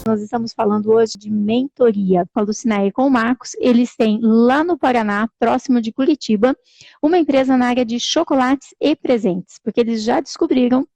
Nós estamos falando hoje de mentoria com a Lucinéia e com o Marcos. Eles têm lá no Paraná, próximo de Curitiba, uma empresa na área de chocolates e presentes, porque eles já descobriram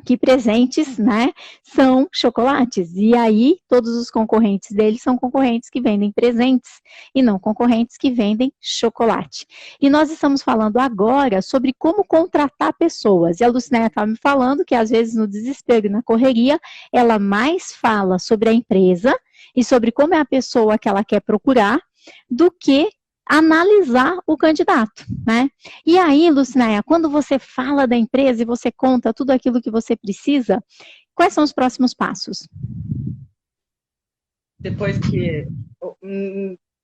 que presentes, né, são chocolates. E aí, todos os concorrentes deles são concorrentes que vendem presentes e não concorrentes que vendem chocolate. E nós estamos falando agora sobre como contratar pessoas. E a Lucinéia estava me falando que, às vezes, no desespero e na correria, ela mais fala sobre a empresa e sobre como é a pessoa que ela quer procurar do que analisar o candidato, né? E aí, Lucinéia, quando você fala da empresa e você conta tudo aquilo que você precisa, quais são os próximos passos? Depois que...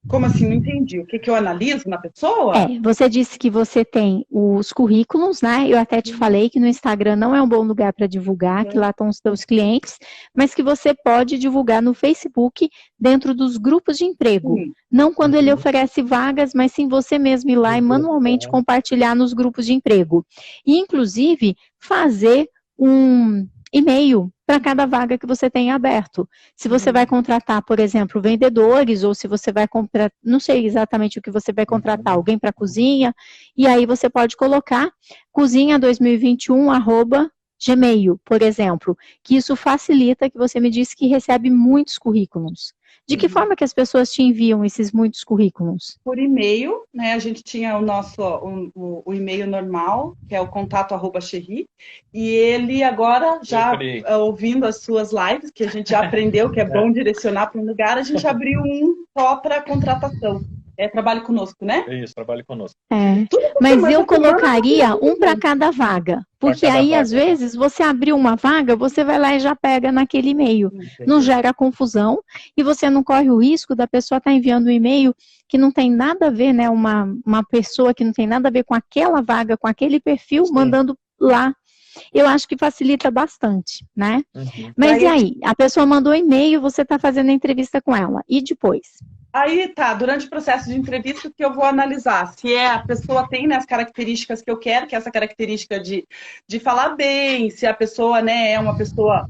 Como assim? Não entendi. O que eu analiso na pessoa? Você disse que você tem os currículos, né? Eu até te falei que no Instagram não é um bom lugar para divulgar, que lá estão os seus clientes, mas que você pode divulgar no Facebook dentro dos grupos de emprego. Não quando ele oferece vagas, mas sim você mesmo ir lá e manualmente compartilhar nos grupos de emprego. E, inclusive, fazer um e-mail para cada vaga que você tem aberto. Se você vai contratar, por exemplo, vendedores, ou se você vai comprar, não sei exatamente o que você vai contratar, alguém para cozinha, e aí você pode colocar cozinha2021@gmail, por exemplo, que isso facilita, que você me disse que recebe muitos currículos. De que forma que as pessoas te enviam esses muitos currículos? Por e-mail, né? A gente tinha o nosso o e-mail normal, que é o contato@cherry, e ele agora, já ouvindo as suas lives, que a gente já aprendeu que é bom direcionar para um lugar, a gente abriu um só para contratação. Trabalhe conosco, né? Isso, trabalhe conosco. Mas eu colocaria um para cada vaga. Porque aí, às vezes, você abriu uma vaga, você vai lá e já pega naquele e-mail. Não gera confusão e você não corre o risco da pessoa estar enviando um e-mail que não tem nada a ver, né? Uma pessoa que não tem nada a ver com aquela vaga, com aquele perfil, mandando lá. Eu acho que facilita bastante, né? Mas e aí? A pessoa mandou e-mail, você está fazendo a entrevista com ela. E depois? Aí tá, durante o processo de entrevista que eu vou analisar se a pessoa tem, né, as características que eu quero, que é essa característica de falar bem, se a pessoa, né, é uma pessoa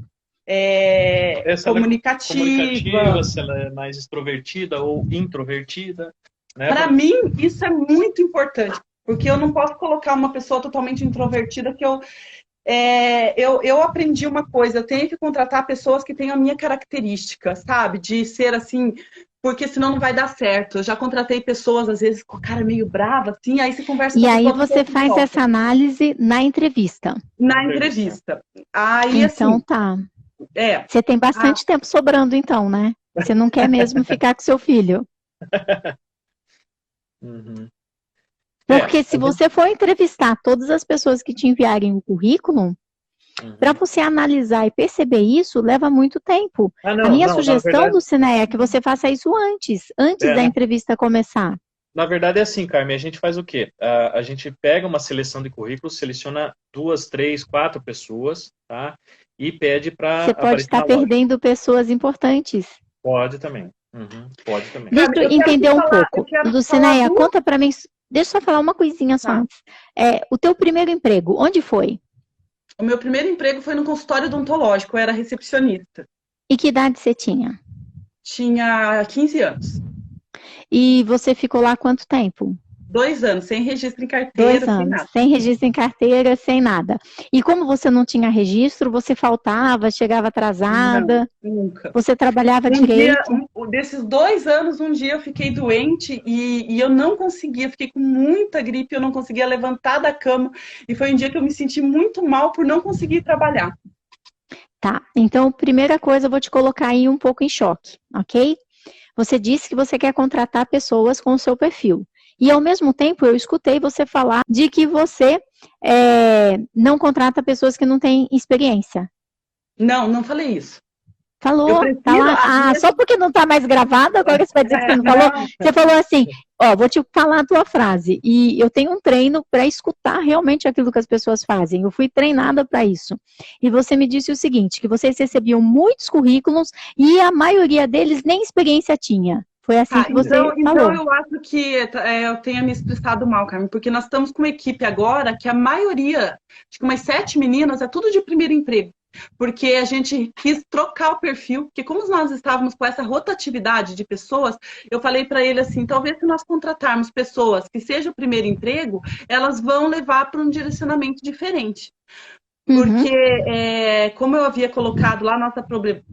comunicativa, se ela é mais extrovertida ou introvertida. Né? Para mim, isso é muito importante, porque eu não posso colocar uma pessoa totalmente introvertida que eu aprendi uma coisa, eu tenho que contratar pessoas que tenham a minha característica, sabe? De ser assim... Porque senão não vai dar certo. Eu já contratei pessoas, às vezes, com a cara meio brava, assim, aí você conversa com a pessoa. E aí você faz essa análise na entrevista. Na entrevista. Aí, então, assim... tá. Você tem bastante tempo sobrando, então, né? Você não quer mesmo ficar com seu filho. Porque se você for entrevistar todas as pessoas que te enviarem o currículo... Para você analisar e perceber isso, leva muito tempo. A minha sugestão, Lucinéia, é que você faça isso antes da entrevista começar. Na verdade é assim, Carmen, a gente faz o quê? A gente pega uma seleção de currículos, seleciona 2, 3, 4 pessoas, tá? E pede para... Você pode estar perdendo pessoas importantes. Pode também. Pode também. Deixa eu entender um pouco. Lucinéia, conta para mim... Deixa eu só falar uma coisinha só antes. O teu primeiro emprego, onde foi? O meu primeiro emprego foi no consultório odontológico, eu era recepcionista. E que idade você tinha? Tinha 15 anos. E você ficou lá quanto tempo? 2 anos, sem registro em carteira, 2 anos, sem nada. Sem registro em carteira, sem nada. E como você não tinha registro, você faltava, chegava atrasada? Não, nunca. Você trabalhava direito? Desses 2 anos, um dia eu fiquei doente e eu não conseguia, fiquei com muita gripe, eu não conseguia levantar da cama. E foi um dia que eu me senti muito mal por não conseguir trabalhar. Tá, então, primeira coisa, eu vou te colocar aí um pouco em choque, ok? Você disse que você quer contratar pessoas com o seu perfil. E, ao mesmo tempo, eu escutei você falar de que você não contrata pessoas que não têm experiência. Não falei isso. Falou, tá lá. Só porque não tá mais gravado, agora você vai dizer que você não falou. Você falou assim, vou te falar a tua frase. E eu tenho um treino para escutar realmente aquilo que as pessoas fazem. Eu fui treinada para isso. E você me disse o seguinte, que vocês recebiam muitos currículos e a maioria deles nem experiência tinha. Foi assim que você falou. Então eu acho que eu tenha me expressado mal, Carmen, porque nós estamos com uma equipe agora que a maioria, acho que umas 7 meninas, é tudo de primeiro emprego. porque a gente quis trocar o perfil, porque como nós estávamos com essa rotatividade de pessoas, eu falei para ele assim, talvez se nós contratarmos pessoas que seja o primeiro emprego, elas vão levar para um direcionamento diferente. Porque, como eu havia colocado lá, nossa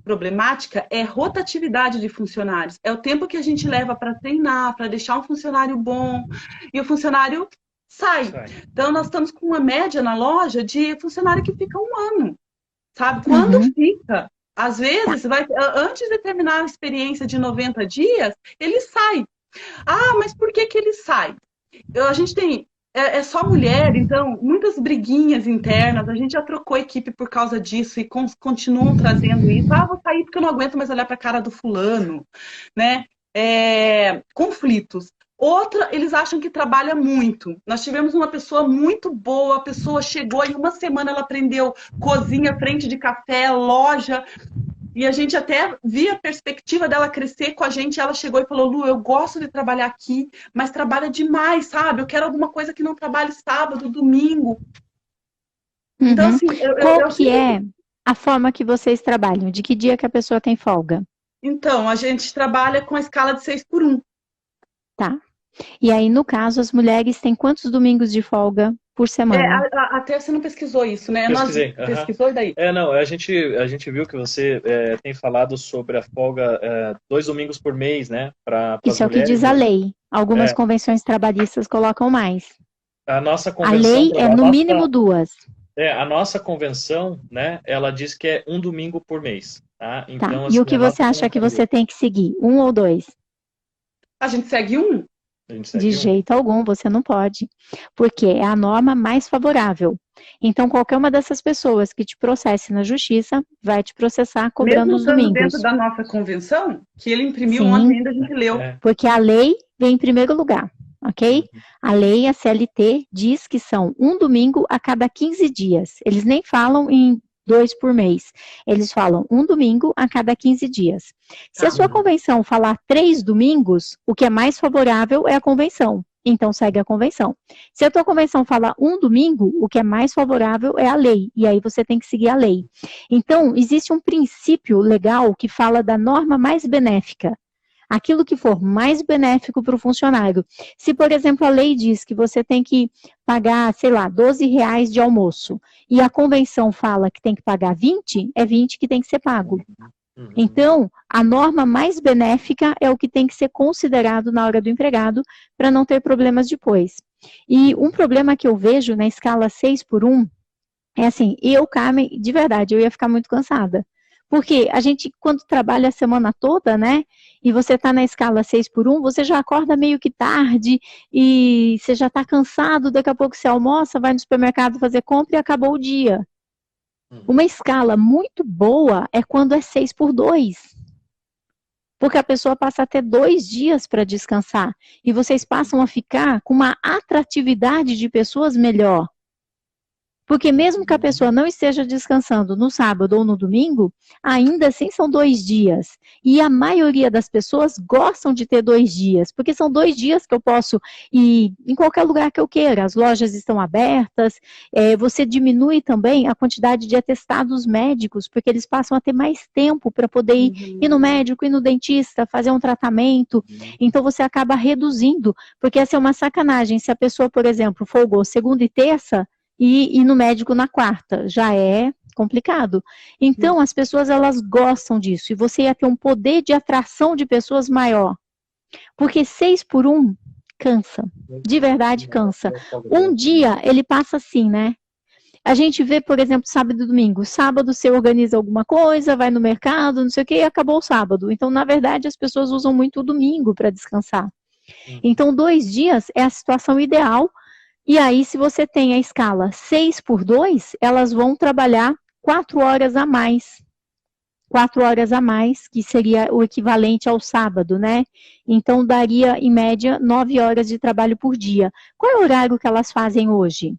problemática é rotatividade de funcionários. É o tempo que a gente leva para treinar, para deixar um funcionário bom, e o funcionário sai. Então, nós estamos com uma média na loja de funcionário que fica 1 ano. Sabe? Quando fica, às vezes, antes de terminar a experiência de 90 dias, ele sai. Ah, mas por que ele sai? A gente tem... É só mulher, então, muitas briguinhas internas, a gente já trocou equipe por causa disso e continuam trazendo isso. Ah, vou sair porque eu não aguento mais olhar para a cara do fulano, né? Conflitos. Outra, eles acham que trabalha muito. Nós tivemos uma pessoa muito boa, a pessoa chegou e em 1 semana ela aprendeu cozinha, frente de café, loja. E a gente até via a perspectiva dela crescer com a gente. Ela chegou e falou, Lu, eu gosto de trabalhar aqui, mas trabalha demais, sabe? Eu quero alguma coisa que não trabalhe sábado, domingo. Então, assim... Qual que é a forma que vocês trabalham? De que dia que a pessoa tem folga? Então, a gente trabalha com a escala de 6 por 1. Tá. E aí, no caso, as mulheres têm quantos domingos de folga por semana? Até você não pesquisou isso, né? Pesquisei. Pesquisou e daí? Não, a gente viu que você tem falado sobre a folga 2 domingos por mês, né? Isso é o que diz a lei. Algumas convenções trabalhistas colocam mais. A nossa convenção... A lei é no mínimo 2. A nossa convenção, né? Ela diz que é 1 domingo por mês. Tá? Então, tá. Assim, e o que você acha que você tem que seguir? 1 ou 2? A gente segue 1. De jeito algum, você não pode, porque é a norma mais favorável. Então, qualquer uma dessas pessoas que te processe na justiça vai te processar cobrando os domingos. Dentro da nossa convenção, que ele imprimiu ontem, ainda a gente leu. Porque a lei vem em primeiro lugar, ok? A lei, a CLT, diz que são 1 domingo a cada 15 dias. Eles nem falam em 2 por mês. Eles falam 1 domingo a cada 15 dias. Se a sua convenção falar 3 domingos, o que é mais favorável é a convenção. Então, segue a convenção. Se a tua convenção falar 1 domingo, o que é mais favorável é a lei. E aí você tem que seguir a lei. Então, existe um princípio legal que fala da norma mais benéfica. Aquilo que for mais benéfico para o funcionário. Se, por exemplo, a lei diz que você tem que pagar, sei lá, R$12 de almoço, e a convenção fala que tem que pagar 20, é 20 que tem que ser pago. Então, a norma mais benéfica é o que tem que ser considerado na hora do empregado, para não ter problemas depois. E um problema que eu vejo na escala 6 por 1, é assim, Carmen, de verdade, eu ia ficar muito cansada. Porque a gente, quando trabalha a semana toda, né, e você está na escala 6 por 1, você já acorda meio que tarde, e você já está cansado, daqui a pouco você almoça, vai no supermercado fazer compra e acabou o dia. Uma escala muito boa é quando é 6 por 2. Porque a pessoa passa a ter 2 dias para descansar, e vocês passam a ficar com uma atratividade de pessoas melhor. Porque mesmo que a pessoa não esteja descansando no sábado ou no domingo, ainda assim são 2 dias. E a maioria das pessoas gostam de ter 2 dias, porque são 2 dias que eu posso ir em qualquer lugar que eu queira. As lojas estão abertas, você diminui também a quantidade de atestados médicos, porque eles passam a ter mais tempo para poder ir no médico, ir no dentista, fazer um tratamento. Então você acaba reduzindo, porque essa é uma sacanagem. Se a pessoa, por exemplo, folgou segunda e terça, e ir no médico na quarta, já é complicado. Então, as pessoas, elas gostam disso, e você ia ter um poder de atração de pessoas maior. Porque 6 por 1 cansa, de verdade cansa. Um dia, ele passa assim, né? A gente vê, por exemplo, sábado e domingo. Sábado você organiza alguma coisa, vai no mercado, não sei o que, e acabou o sábado. Então, na verdade, as pessoas usam muito o domingo para descansar. Então, 2 dias é a situação ideal. E aí, se você tem a escala 6 por 2, elas vão trabalhar 4 horas a mais. 4 horas a mais, que seria o equivalente ao sábado, né? Então, daria, em média, 9 horas de trabalho por dia. Qual é o horário que elas fazem hoje?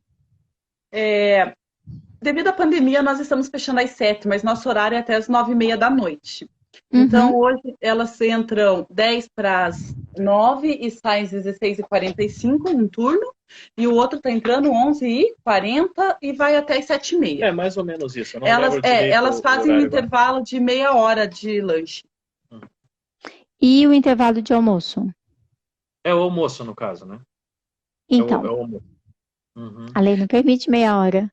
Devido à pandemia, nós estamos fechando às 7, mas nosso horário é até às 9h30 da noite. Então, hoje elas entram 10 para as 9 e saem às 16h45, um turno, e o outro está entrando 11h40 e vai até as 7h30. É mais ou menos isso. Eu não Elas, lembro direito elas o fazem um horário agora. intervalo de meia hora de lanche. E o intervalo de almoço? É o almoço, no caso, né? Então, É o almoço. Uhum. a lei não permite meia hora.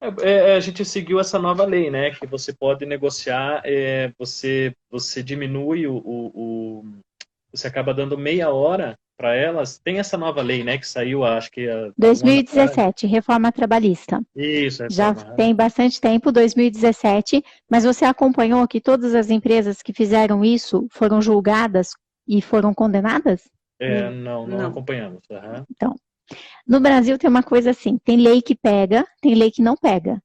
A gente seguiu essa nova lei, né? Que você pode negociar, você diminui você acaba dando meia hora para elas. Tem essa nova lei, né? Que saiu, acho que há um ano atrás. 2017, reforma trabalhista. Isso, Já reforma. tem bastante tempo, 2017, mas você acompanhou que todas as empresas que fizeram isso foram julgadas e foram condenadas? Não acompanhamos. Uhum. Então, no Brasil tem uma coisa assim, tem lei que pega, tem lei que não pega.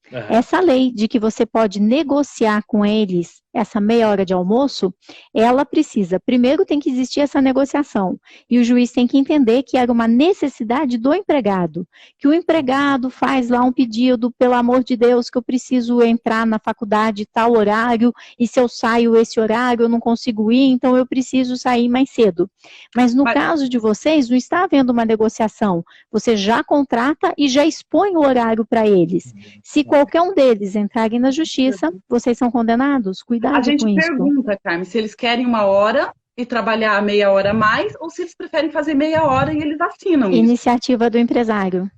Uhum. Essa lei de que você pode negociar com eles essa meia hora de almoço, ela precisa, primeiro tem que existir essa negociação, e o juiz tem que entender que era uma necessidade do empregado, que o empregado faz lá um pedido, pelo amor de Deus, que eu preciso entrar na faculdade tal horário, e se eu saio esse horário eu não consigo ir, então eu preciso sair mais cedo. Mas no caso de vocês, não está havendo uma negociação, você já contrata e já expõe o horário para eles. Se qualquer um deles entrarem na justiça, vocês são condenados. Cuidado a gente com isso. pergunta, Carmen, se eles querem uma hora e trabalhar meia hora a mais, ou se eles preferem fazer meia hora e eles assinam isso. Iniciativa do empresário.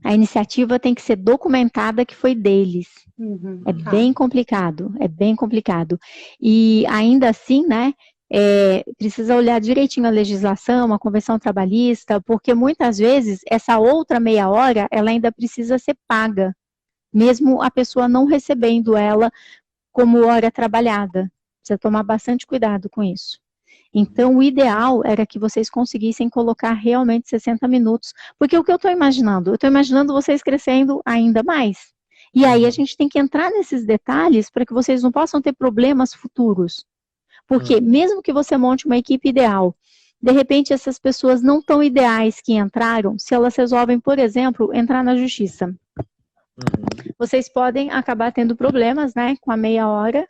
A iniciativa tem que ser documentada que foi deles. Bem complicado, é bem complicado. E ainda assim, né, precisa olhar direitinho a legislação, a convenção trabalhista, porque muitas vezes essa outra meia hora, ela ainda precisa ser paga, mesmo a pessoa não recebendo ela como hora trabalhada. Precisa tomar bastante cuidado com isso. Então, o ideal era que vocês conseguissem colocar realmente 60 minutos, porque o que eu estou imaginando? Eu estou imaginando vocês crescendo ainda mais. E aí a gente tem que entrar nesses detalhes para que vocês não possam ter problemas futuros. Porque mesmo que você monte uma equipe ideal, de repente essas pessoas não tão ideais que entraram, se elas resolvem, por exemplo, entrar na justiça. Vocês podem acabar tendo problemas, né, com a meia hora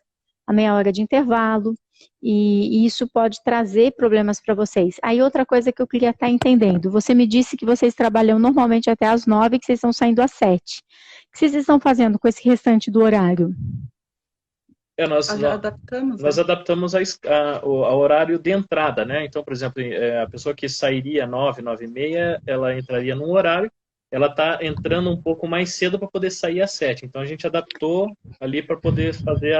de intervalo, e isso pode trazer problemas para vocês. Aí outra coisa que eu queria estar entendendo, você me disse que vocês trabalham normalmente até às 9, que vocês estão saindo às 7. O que vocês estão fazendo com esse restante do horário? Nós adaptamos ao horário de entrada, né? Então, por exemplo, a pessoa que sairia 9, 9h30, ela entraria num horário, ela está entrando um pouco mais cedo para poder sair às 7. Então, a gente adaptou ali para poder fazer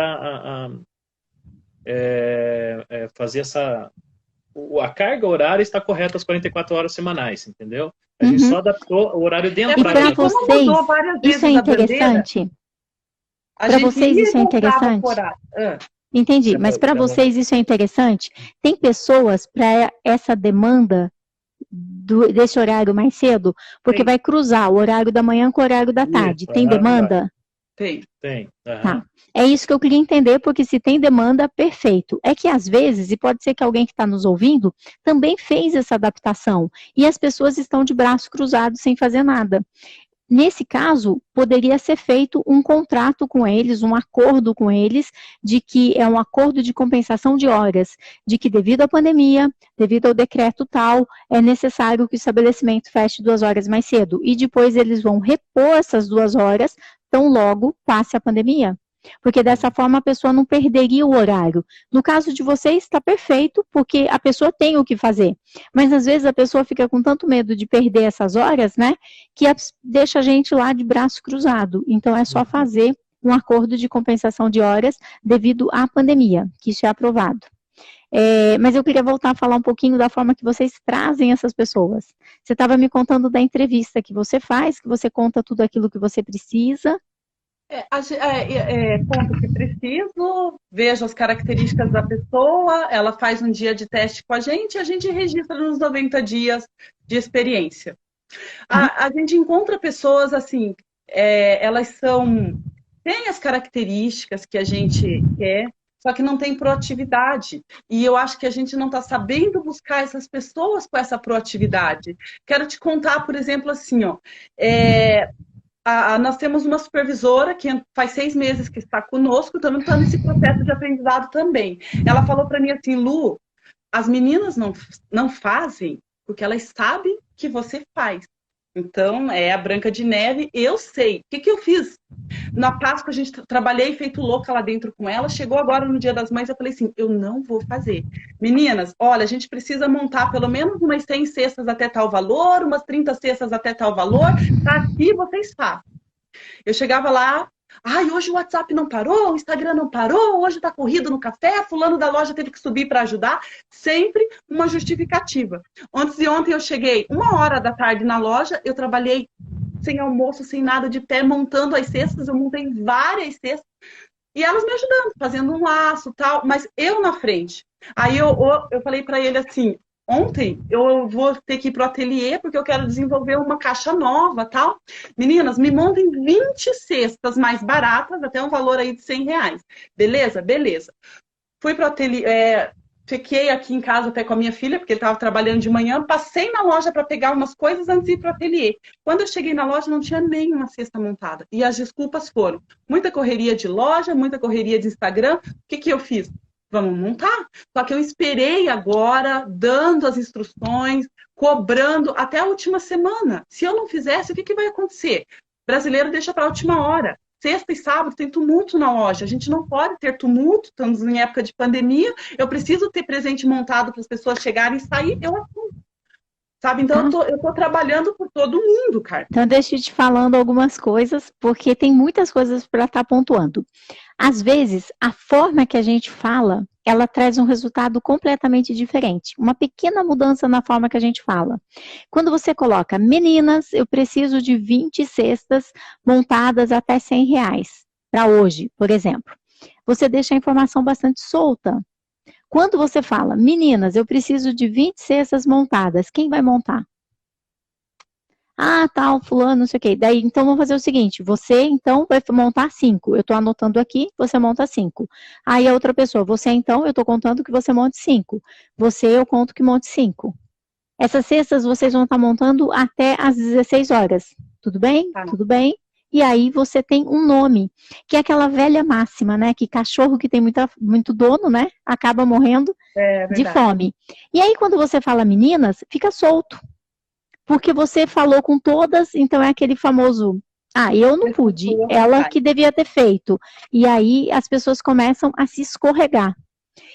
fazer a carga horária está correta às 44 horas semanais, entendeu? A gente só adaptou o horário de entrada. E para vocês, isso é interessante? Para vocês isso é interessante? Entendi, mas para vocês isso é interessante? Tem pessoas para essa demanda desse horário mais cedo? Porque vai cruzar o horário da manhã com o horário da tarde. Tem demanda? Tem. Tá. É isso que eu queria entender, porque se tem demanda, perfeito. É que às vezes, e pode ser que alguém que está nos ouvindo, também fez essa adaptação, e as pessoas estão de braço cruzado sem fazer nada. Nesse caso, poderia ser feito um contrato com eles, um acordo com eles, de que é um acordo de compensação de horas, de que devido à pandemia, devido ao decreto tal, é necessário que o estabelecimento feche 2 horas mais cedo, e depois eles vão repor essas 2 horas, tão logo passe a pandemia. Porque dessa forma a pessoa não perderia o horário. No caso de vocês, está perfeito, porque a pessoa tem o que fazer. Mas às vezes a pessoa fica com tanto medo de perder essas horas, né, que deixa a gente lá de braço cruzado. Então é só fazer um acordo de compensação de horas devido à pandemia, que isso é aprovado. Mas eu queria voltar a falar um pouquinho da forma que vocês trazem essas pessoas. Você estava me contando da entrevista que você faz, que você conta tudo aquilo que você precisa. Conto o que preciso, vejo as características da pessoa, ela faz um dia de teste com a gente registra nos 90 dias de experiência. A gente encontra pessoas assim, elas têm as características que a gente quer, só que não tem proatividade. E eu acho que a gente não está sabendo buscar essas pessoas com essa proatividade. Quero te contar, por exemplo, assim, nós temos uma supervisora que faz 6 meses que está conosco, também está nesse processo de aprendizado também. Ela falou para mim assim, Lu, as meninas não fazem porque elas sabem que você faz. Então, é a Branca de Neve, eu sei. O que eu fiz? Na Páscoa, a gente trabalhei feito louca lá dentro com ela. Chegou agora no Dia das Mães, eu falei assim, eu não vou fazer. Meninas, olha, a gente precisa montar pelo menos umas 100 cestas até tal valor, umas 30 cestas até tal valor, tá aqui, vocês fazem. Eu chegava lá, hoje o WhatsApp não parou, o Instagram não parou, hoje tá corrido no café, fulano da loja teve que subir para ajudar. Sempre uma justificativa. Ontem eu cheguei 1h da tarde na loja, eu trabalhei sem almoço, sem nada, de pé, montando as cestas, eu montei várias cestas, e elas me ajudando, fazendo um laço, tal, mas eu na frente. Aí eu falei para ele assim, ontem eu vou ter que ir pro ateliê, porque eu quero desenvolver uma caixa nova, tal. Meninas, me montem 20 cestas mais baratas, até um valor aí de R$100. Beleza? Beleza. Fui pro ateliê, fiquei aqui em casa até com a minha filha, porque ele estava trabalhando de manhã, passei na loja para pegar umas coisas antes de ir pro ateliê. Quando eu cheguei na loja, não tinha nenhuma cesta montada. E as desculpas foram muita correria de loja, muita correria de Instagram. O que eu fiz? Vamos montar. Só que eu esperei agora, dando as instruções, cobrando até a última semana. Se eu não fizesse, o que vai acontecer? O brasileiro deixa para a última hora. Sexta e sábado tem tumulto na loja. A gente não pode ter tumulto, estamos em época de pandemia. Eu preciso ter presente montado para as pessoas chegarem e sair. Eu assumo. Sabe? Então, eu tô trabalhando por todo mundo, cara. Então, deixa eu te falando algumas coisas, porque tem muitas coisas para estar pontuando. Às vezes, a forma que a gente fala, ela traz um resultado completamente diferente. Uma pequena mudança na forma que a gente fala. Quando você coloca, meninas, eu preciso de 20 cestas montadas até R$100 para hoje, por exemplo. Você deixa a informação bastante solta. Quando você fala, meninas, eu preciso de 20 cestas montadas, quem vai montar? Tal, fulano, não sei o quê. Daí, então, vamos fazer o seguinte, você, então, vai montar 5. Eu estou anotando aqui, você monta 5. Aí, a outra pessoa, você, então, eu estou contando que você monte 5. Você, eu conto que monte 5. Essas cestas, vocês vão estar montando até às 16 horas. Tudo bem? Tudo bem. E aí você tem um nome, que é aquela velha máxima, né? Que cachorro que tem muito dono, né? Acaba morrendo de fome. E aí, quando você fala meninas, fica solto. Porque você falou com todas, então é aquele famoso, eu não pude, ela que devia ter feito. E aí as pessoas começam a se escorregar.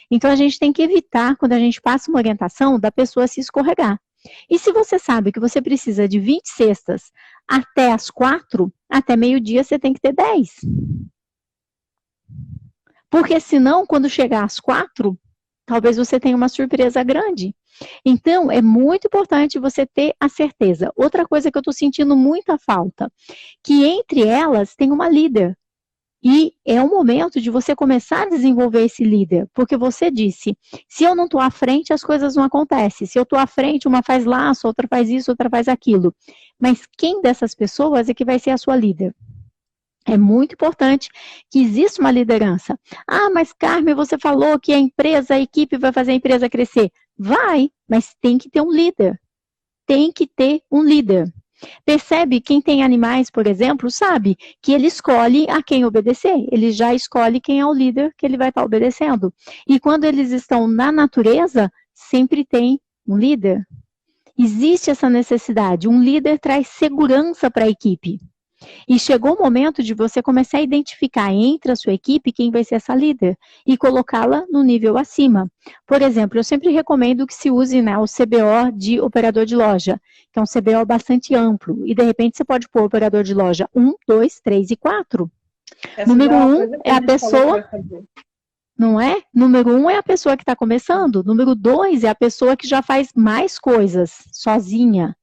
Então a gente tem que evitar, quando a gente passa uma orientação, da pessoa se escorregar. E se você sabe que você precisa de 20 cestas até as 4, até meio-dia você tem que ter 10. Porque senão, quando chegar às 4, talvez você tenha uma surpresa grande. Então, é muito importante você ter a certeza. Outra coisa que eu estou sentindo muita falta, que entre elas tem uma líder. E é o momento de você começar a desenvolver esse líder, porque você disse, se eu não estou à frente, as coisas não acontecem. Se eu estou à frente, uma faz laço, outra faz isso, outra faz aquilo. Mas quem dessas pessoas é que vai ser a sua líder? É muito importante que exista uma liderança. Mas Carmen, você falou que a equipe vai fazer a empresa crescer. Vai, mas tem que ter um líder. Tem que ter um líder. Percebe, quem tem animais, por exemplo, sabe que ele escolhe a quem obedecer. Ele já escolhe quem é o líder que ele vai estar obedecendo. E quando eles estão na natureza, sempre tem um líder. Existe essa necessidade. Um líder traz segurança para a equipe. E chegou o momento de você começar a identificar entre a sua equipe quem vai ser essa líder e colocá-la no nível acima. Por exemplo, eu sempre recomendo que se use o CBO de operador de loja, que é um CBO bastante amplo. E de repente você pode pôr operador de loja 1, 2, 3 e 4. Número 1 é a pessoa... Não é? Número 1 é a pessoa que está começando. Número 2 é a pessoa que já faz mais coisas sozinha.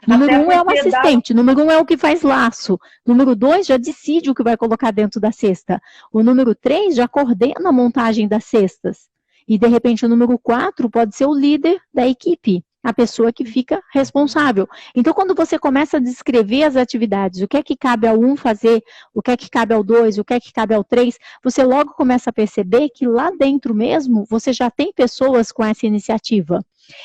Número 1 é o assistente, número 1 é o que faz laço, número 2 já decide o que vai colocar dentro da cesta, o número 3 já coordena a montagem das cestas, e de repente o número 4 pode ser o líder da equipe, a pessoa que fica responsável. Então, quando você começa a descrever as atividades, o que é que cabe ao 1 fazer, o que é que cabe ao 2, o que é que cabe ao 3, você logo começa a perceber que lá dentro mesmo, você já tem pessoas com essa iniciativa.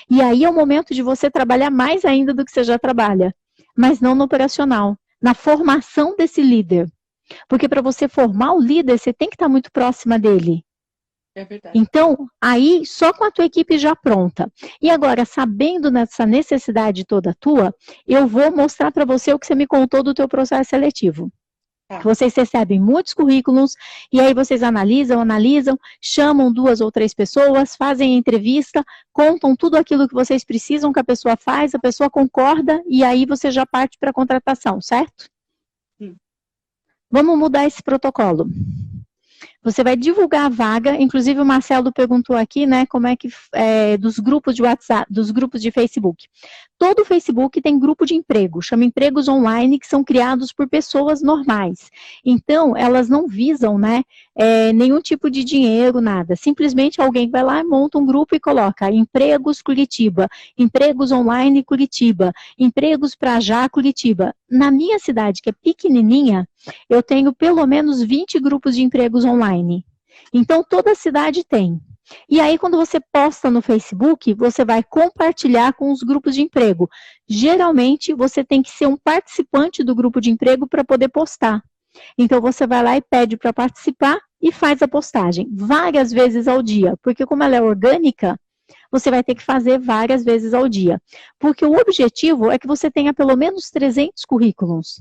E aí é o momento de você trabalhar mais ainda do que você já trabalha, mas não no operacional, na formação desse líder. Porque para você formar o líder, você tem que estar muito próxima dele. É verdade. Então, aí, só com a tua equipe já pronta. E agora, sabendo dessa necessidade toda tua, eu vou mostrar para você o que você me contou do teu processo seletivo. Vocês recebem muitos currículos, e aí vocês analisam, chamam 2 ou 3 pessoas, fazem entrevista, contam tudo aquilo que vocês precisam que a pessoa faz, a pessoa concorda, e aí você já parte para a contratação, certo? Sim. Vamos mudar esse protocolo. Você vai divulgar a vaga, inclusive o Marcelo perguntou aqui, né, como é que, dos grupos de WhatsApp, dos grupos de Facebook. Todo o Facebook tem grupo de emprego, chama empregos online, que são criados por pessoas normais. Então, elas não visam, né, nenhum tipo de dinheiro, nada. Simplesmente alguém vai lá, monta um grupo e coloca empregos Curitiba, empregos online Curitiba, empregos pra já Curitiba. Na minha cidade, que é pequenininha, eu tenho pelo menos 20 grupos de empregos online. Então, toda cidade tem. E aí, quando você posta no Facebook, você vai compartilhar com os grupos de emprego. Geralmente, você tem que ser um participante do grupo de emprego para poder postar. Então, você vai lá e pede para participar e faz a postagem várias vezes ao dia. Porque como ela é orgânica, você vai ter que fazer várias vezes ao dia. Porque o objetivo é que você tenha pelo menos 300 currículos.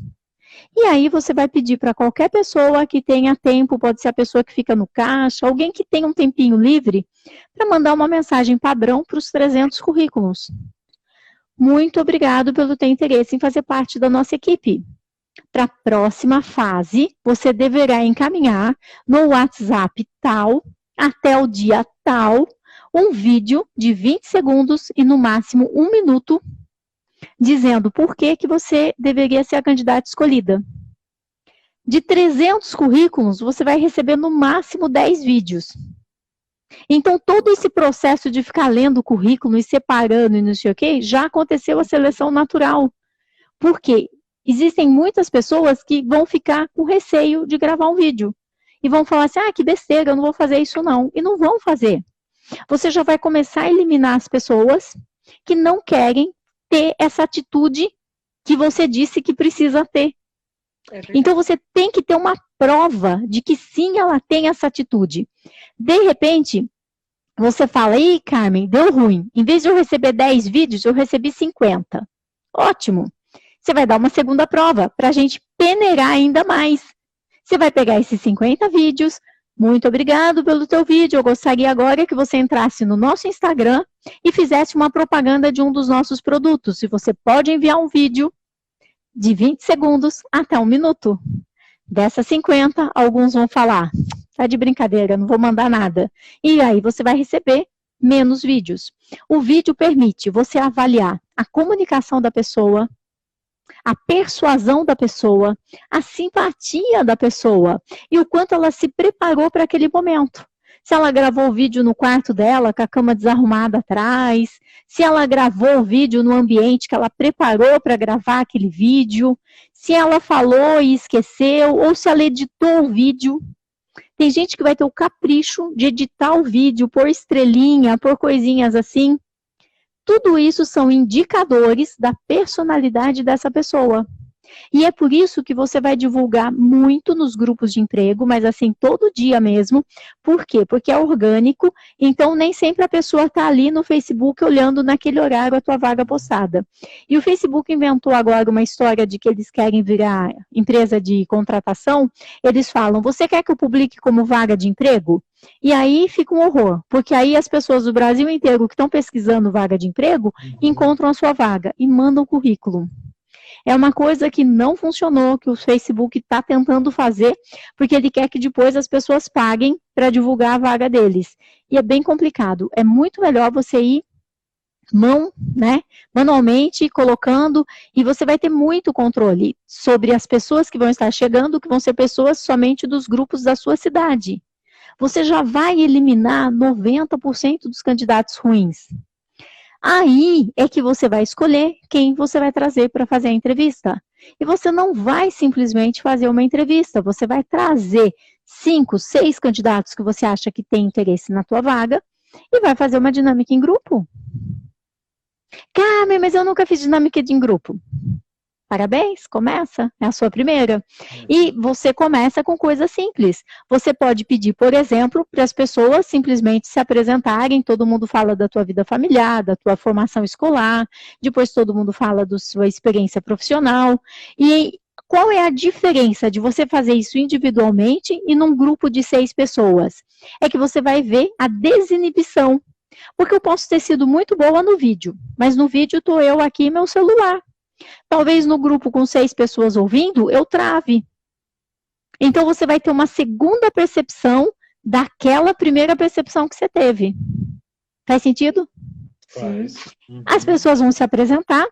E aí você vai pedir para qualquer pessoa que tenha tempo, pode ser a pessoa que fica no caixa, alguém que tenha um tempinho livre, para mandar uma mensagem padrão para os 300 currículos. Muito obrigado pelo teu interesse em fazer parte da nossa equipe. Para a próxima fase, você deverá encaminhar no WhatsApp tal, até o dia tal, um vídeo de 20 segundos e no máximo 1 minuto, dizendo por que você deveria ser a candidata escolhida. De 300 currículos, você vai receber no máximo 10 vídeos. Então, todo esse processo de ficar lendo o currículo e separando e não sei o quê, já aconteceu a seleção natural. Por quê? Existem muitas pessoas que vão ficar com receio de gravar um vídeo. E vão falar assim, que besteira, eu não vou fazer isso não. E não vão fazer. Você já vai começar a eliminar as pessoas que não querem ter essa atitude que você disse que precisa ter. Então, você tem que ter uma prova de que sim, ela tem essa atitude. De repente, você fala, ih, Carmen, deu ruim. Em vez de eu receber 10 vídeos, eu recebi 50. Ótimo. Você vai dar uma segunda prova para a gente peneirar ainda mais. Você vai pegar esses 50 vídeos. Muito obrigado pelo teu vídeo. Eu gostaria agora que você entrasse no nosso Instagram e fizesse uma propaganda de um dos nossos produtos. E você pode enviar um vídeo de 20 segundos até 1 minuto. Dessas 50, alguns vão falar, tá de brincadeira, não vou mandar nada. E aí você vai receber menos vídeos. O vídeo permite você avaliar a comunicação da pessoa, a persuasão da pessoa, a simpatia da pessoa e o quanto ela se preparou para aquele momento. Se ela gravou o vídeo no quarto dela, com a cama desarrumada atrás, se ela gravou o vídeo no ambiente que ela preparou para gravar aquele vídeo, se ela falou e esqueceu, ou se ela editou o vídeo. Tem gente que vai ter o capricho de editar o vídeo, pôr estrelinha, pôr coisinhas assim. Tudo isso são indicadores da personalidade dessa pessoa. E é por isso que você vai divulgar muito nos grupos de emprego, mas assim, todo dia mesmo. Por quê? Porque é orgânico, então nem sempre a pessoa está ali no Facebook olhando naquele horário a tua vaga postada. E o Facebook inventou agora uma história de que eles querem virar empresa de contratação. Eles falam, você quer que eu publique como vaga de emprego? E aí fica um horror, porque aí as pessoas do Brasil inteiro que estão pesquisando vaga de emprego, encontram a sua vaga e mandam o currículo. É uma coisa que não funcionou, que o Facebook está tentando fazer, porque ele quer que depois as pessoas paguem para divulgar a vaga deles. E é bem complicado. É muito melhor você ir manualmente, colocando, e você vai ter muito controle sobre as pessoas que vão estar chegando, que vão ser pessoas somente dos grupos da sua cidade. Você já vai eliminar 90% dos candidatos ruins. Aí é que você vai escolher quem você vai trazer para fazer a entrevista. E você não vai simplesmente fazer uma entrevista, você vai trazer 5, 6 candidatos que você acha que tem interesse na tua vaga e vai fazer uma dinâmica em grupo. Carmen, mas eu nunca fiz dinâmica em grupo. Parabéns, começa, é a sua primeira. E você começa com coisas simples. Você pode pedir, por exemplo, para as pessoas simplesmente se apresentarem, todo mundo fala da tua vida familiar, da tua formação escolar, depois todo mundo fala da sua experiência profissional. E qual é a diferença de você fazer isso individualmente e num grupo de 6 pessoas? É que você vai ver a desinibição. Porque eu posso ter sido muito boa no vídeo, mas no vídeo estou eu aqui e meu celular. Talvez no grupo com 6 pessoas ouvindo, eu trave. Então, você vai ter uma segunda percepção daquela primeira percepção que você teve. Faz sentido? Sim. As pessoas vão se apresentar,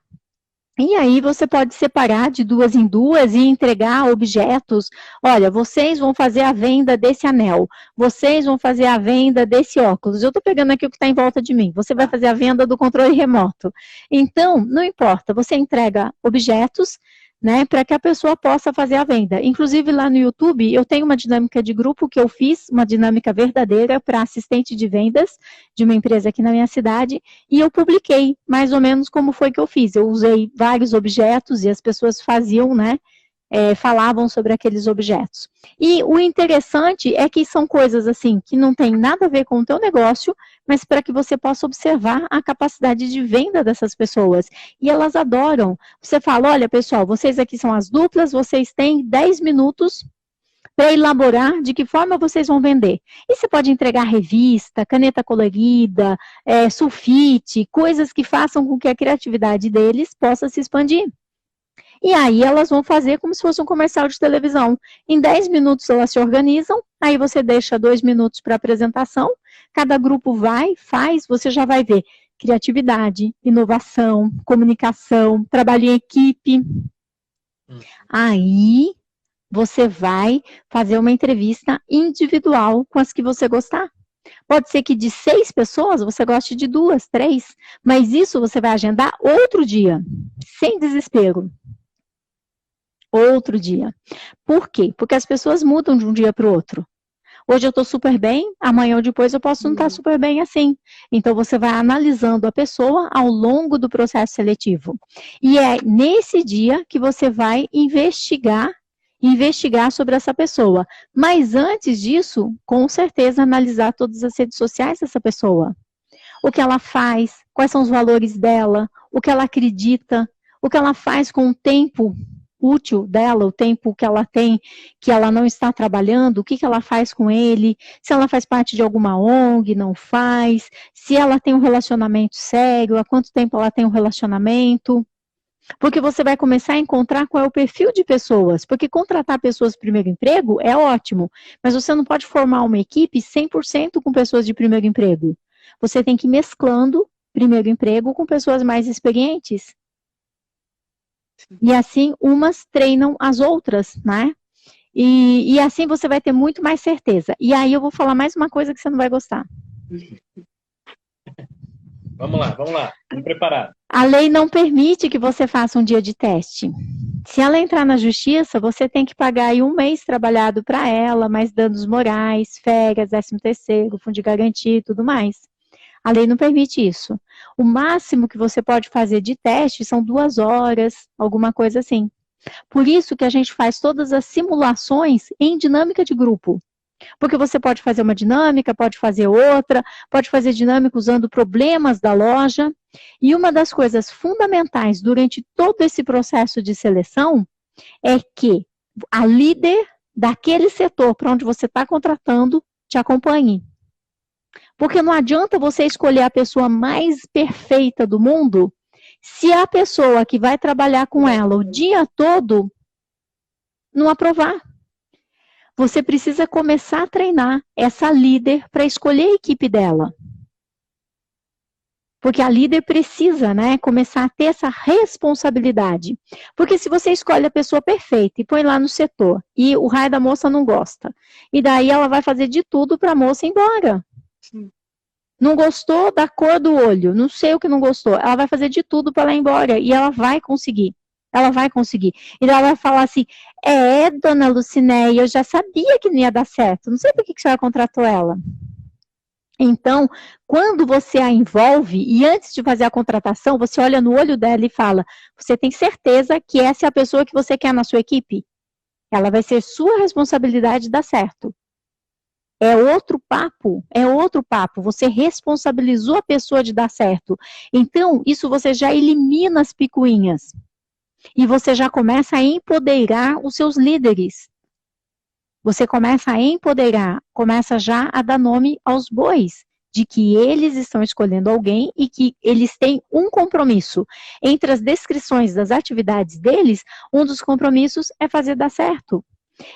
e aí você pode separar de 2 em 2 e entregar objetos. Olha, vocês vão fazer a venda desse anel. Vocês vão fazer a venda desse óculos. Eu estou pegando aqui o que está em volta de mim. Você vai fazer a venda do controle remoto. Então, não importa. Você entrega objetos, né, para que a pessoa possa fazer a venda. Inclusive, lá no YouTube, eu tenho uma dinâmica de grupo que eu fiz, uma dinâmica verdadeira para assistente de vendas de uma empresa aqui na minha cidade, e eu publiquei mais ou menos como foi que eu fiz. Eu usei vários objetos e as pessoas faziam, né, falavam sobre aqueles objetos. E o interessante é que são coisas assim, que não tem nada a ver com o teu negócio, mas para que você possa observar a capacidade de venda dessas pessoas. E elas adoram. Você fala, olha pessoal, vocês aqui são as duplas, vocês têm 10 minutos para elaborar de que forma vocês vão vender. E você pode entregar revista, caneta colorida, sulfite, coisas que façam com que a criatividade deles possa se expandir. E aí elas vão fazer como se fosse um comercial de televisão. Em 10 minutos elas se organizam, aí você deixa 2 minutos para apresentação, cada grupo vai, faz, você já vai ver criatividade, inovação, comunicação, trabalho em equipe. Aí você vai fazer uma entrevista individual com as que você gostar. Pode ser que de 6 pessoas você goste de 2, 3, mas isso você vai agendar outro dia, sem desespero. Outro dia. Por quê? Porque as pessoas mudam de um dia para o outro. Hoje eu estou super bem, amanhã ou depois eu posso não estar super bem assim. Então você vai analisando a pessoa ao longo do processo seletivo. E é nesse dia que você vai investigar sobre essa pessoa. Mas antes disso, com certeza, analisar todas as redes sociais dessa pessoa. O que ela faz, quais são os valores dela, o que ela acredita, o que ela faz com o tempo útil dela, o tempo que ela tem, que ela não está trabalhando, o que ela faz com ele, se ela faz parte de alguma ONG, não faz, se ela tem um relacionamento sério, há quanto tempo ela tem um relacionamento. Porque você vai começar a encontrar qual é o perfil de pessoas, porque contratar pessoas de primeiro emprego é ótimo, mas você não pode formar uma equipe 100% com pessoas de primeiro emprego. Você tem que ir mesclando primeiro emprego com pessoas mais experientes. E assim, umas treinam as outras, né? E assim você vai ter muito mais certeza. E aí eu vou falar mais uma coisa que você não vai gostar. Vamos lá. Vamos preparar. A lei não permite que você faça um dia de teste. Se ela entrar na justiça, você tem que pagar aí 1 mês trabalhado para ela, mais danos morais, férias, 13º, fundo de garantia e tudo mais. A lei não permite isso. O máximo que você pode fazer de teste são 2 horas, alguma coisa assim. Por isso que a gente faz todas as simulações em dinâmica de grupo. Porque você pode fazer uma dinâmica, pode fazer outra, pode fazer dinâmica usando problemas da loja. E uma das coisas fundamentais durante todo esse processo de seleção é que a líder daquele setor para onde você está contratando te acompanhe. Porque não adianta você escolher a pessoa mais perfeita do mundo se a pessoa que vai trabalhar com ela o dia todo não aprovar. Você precisa começar a treinar essa líder para escolher a equipe dela. Porque a líder precisa, né, começar a ter essa responsabilidade. Porque se você escolhe a pessoa perfeita e põe lá no setor, e o raio da moça não gosta, e daí ela vai fazer de tudo para a moça ir embora. Sim. Não gostou da cor do olho, não sei o que não gostou, ela vai fazer de tudo para ela ir embora, e ela vai conseguir. Ela vai conseguir. E ela vai falar assim, dona Lucinéia, eu já sabia que não ia dar certo, não sei por que a senhora contratou ela. Então, quando você a envolve, e antes de fazer a contratação, você olha no olho dela e fala, você tem certeza que essa é a pessoa que você quer na sua equipe? Ela vai ser sua responsabilidade dar certo. É outro papo, você responsabilizou a pessoa de dar certo. Então, isso você já elimina as picuinhas. E você já começa a empoderar os seus líderes. Você começa a empoderar, começa já a dar nome aos bois, de que eles estão escolhendo alguém e que eles têm um compromisso. Entre as descrições das atividades deles, um dos compromissos é fazer dar certo.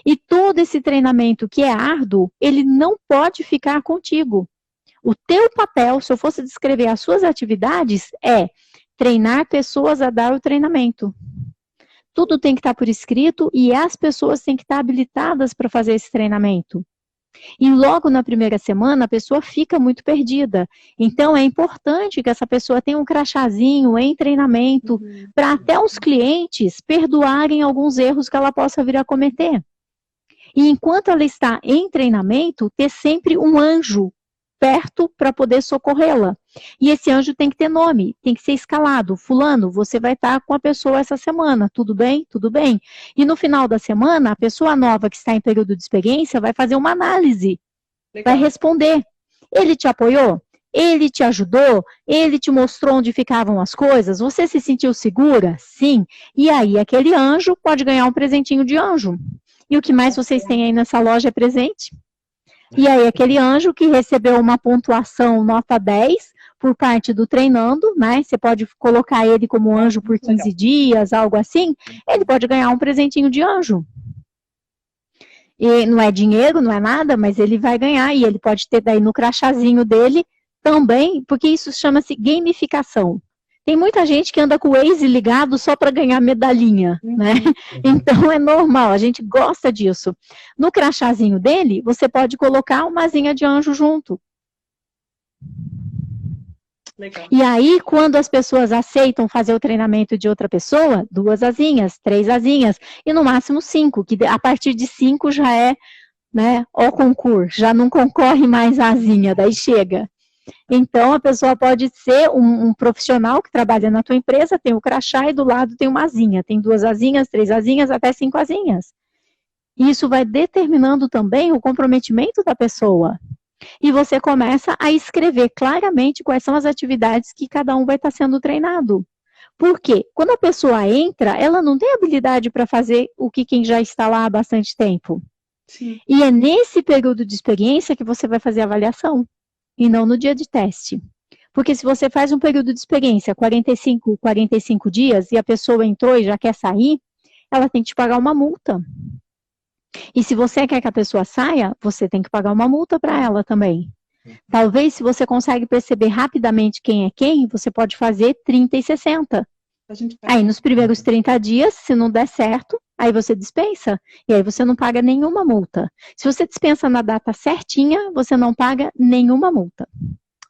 E todo esse treinamento que é árduo, ele não pode ficar contigo. O teu papel, se eu fosse descrever as suas atividades, é treinar pessoas a dar o treinamento. Tudo tem que estar por escrito e as pessoas têm que estar habilitadas para fazer esse treinamento. E logo na primeira semana, a pessoa fica muito perdida. Então, é importante que essa pessoa tenha um crachazinho em treinamento, para até os clientes perdoarem alguns erros que ela possa vir a cometer. E enquanto ela está em treinamento, ter sempre um anjo perto para poder socorrê-la. E esse anjo tem que ter nome, tem que ser escalado. Fulano, você vai estar com a pessoa essa semana, tudo bem? Tudo bem. E no final da semana, a pessoa nova que está em período de experiência vai fazer uma análise. Legal. Vai responder. Ele te apoiou? Ele te ajudou? Ele te mostrou onde ficavam as coisas? Você se sentiu segura? Sim. E aí, aquele anjo pode ganhar um presentinho de anjo. E o que mais vocês têm aí nessa loja é presente? E aí, aquele anjo que recebeu uma pontuação nota 10 por parte do treinando, né? Você pode colocar ele como anjo por 15 dias, algo assim. Ele pode ganhar um presentinho de anjo. E não é dinheiro, não é nada, mas ele vai ganhar. E ele pode ter daí no crachazinho dele também, porque isso chama-se gamificação. Tem muita gente que anda com o Waze ligado só para ganhar medalhinha, né? Então é normal, a gente gosta disso. No crachazinho dele, você pode colocar uma asinha de anjo junto. Legal. E aí, quando as pessoas aceitam fazer o treinamento de outra pessoa, 2 asinhas, 3 asinhas, e no máximo 5, que a partir de 5 já é, né, o concurso, já não concorre mais a asinha, daí chega. Então, a pessoa pode ser um profissional que trabalha na tua empresa, tem o crachá e do lado tem uma asinha. Tem 2 asinhas, 3 asinhas, até 5 asinhas. Isso vai determinando também o comprometimento da pessoa. E você começa a escrever claramente quais são as atividades que cada um vai estar sendo treinado. Por quê? Quando a pessoa entra, ela não tem habilidade para fazer o que quem já está lá há bastante tempo. Sim. E é nesse período de experiência que você vai fazer a avaliação. E não no dia de teste. Porque se você faz um período de experiência, 45 dias, e a pessoa entrou e já quer sair, ela tem que te pagar uma multa. E se você quer que a pessoa saia, você tem que pagar uma multa para ela também. Talvez, se você consegue perceber rapidamente quem é quem, você pode fazer 30 e 60. Aí, nos primeiros 30 dias, se não der certo, aí você dispensa, e aí você não paga nenhuma multa. Se você dispensa na data certinha, você não paga nenhuma multa.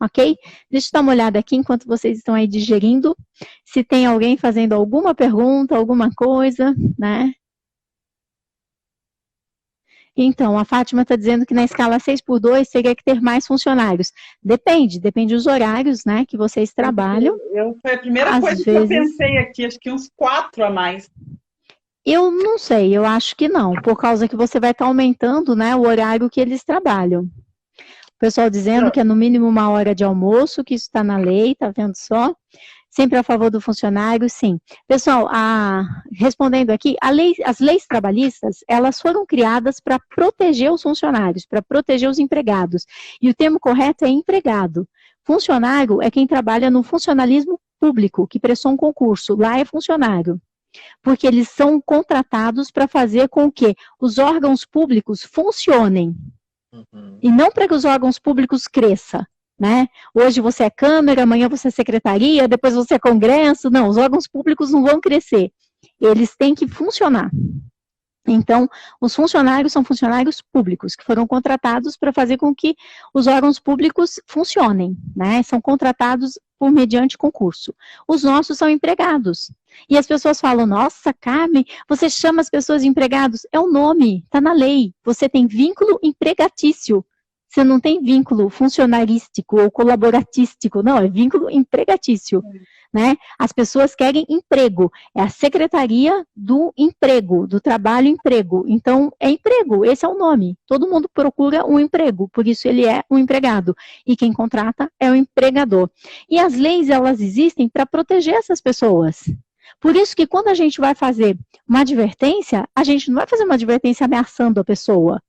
Ok? Deixa eu dar uma olhada aqui, enquanto vocês estão aí digerindo, se tem alguém fazendo alguma pergunta, alguma coisa, né? Então, a Fátima está dizendo que na escala 6x2 teria que ter mais funcionários. Depende dos horários, né, que vocês trabalham. Foi a primeira coisa que eu pensei aqui, acho que uns 4 a mais. Eu não sei, eu acho que não, por causa que você vai estar aumentando, né, o horário que eles trabalham. O pessoal dizendo que é no mínimo 1 hora de almoço, que isso está na lei, tá vendo só? Sempre a favor do funcionário, sim. Pessoal, respondendo aqui, as leis trabalhistas, elas foram criadas para proteger os funcionários, para proteger os empregados. E o termo correto é empregado. Funcionário é quem trabalha no funcionalismo público, que prestou um concurso. Lá é funcionário. Porque eles são contratados para fazer com que os órgãos públicos funcionem. E não para que os órgãos públicos cresçam. Né? Hoje você é Câmara, amanhã você é Secretaria, depois você é Congresso. Não, os órgãos públicos não vão crescer. Eles têm que funcionar. Então, os funcionários são funcionários públicos, que foram contratados para fazer com que os órgãos públicos funcionem, né? São contratados por mediante concurso. Os nossos são empregados. E as pessoas falam, nossa, Carmen, você chama as pessoas de empregados? É o nome, está na lei. Você tem vínculo empregatício. Você não tem vínculo funcionarístico ou colaboratístico, não, é vínculo empregatício, né? As pessoas querem emprego, é a secretaria do emprego, do trabalho emprego. Então, é emprego, esse é o nome. Todo mundo procura um emprego, por isso ele é um empregado. E quem contrata é o empregador. E as leis, elas existem para proteger essas pessoas. Por isso que quando a gente vai fazer uma advertência, a gente não vai fazer uma advertência ameaçando a pessoa.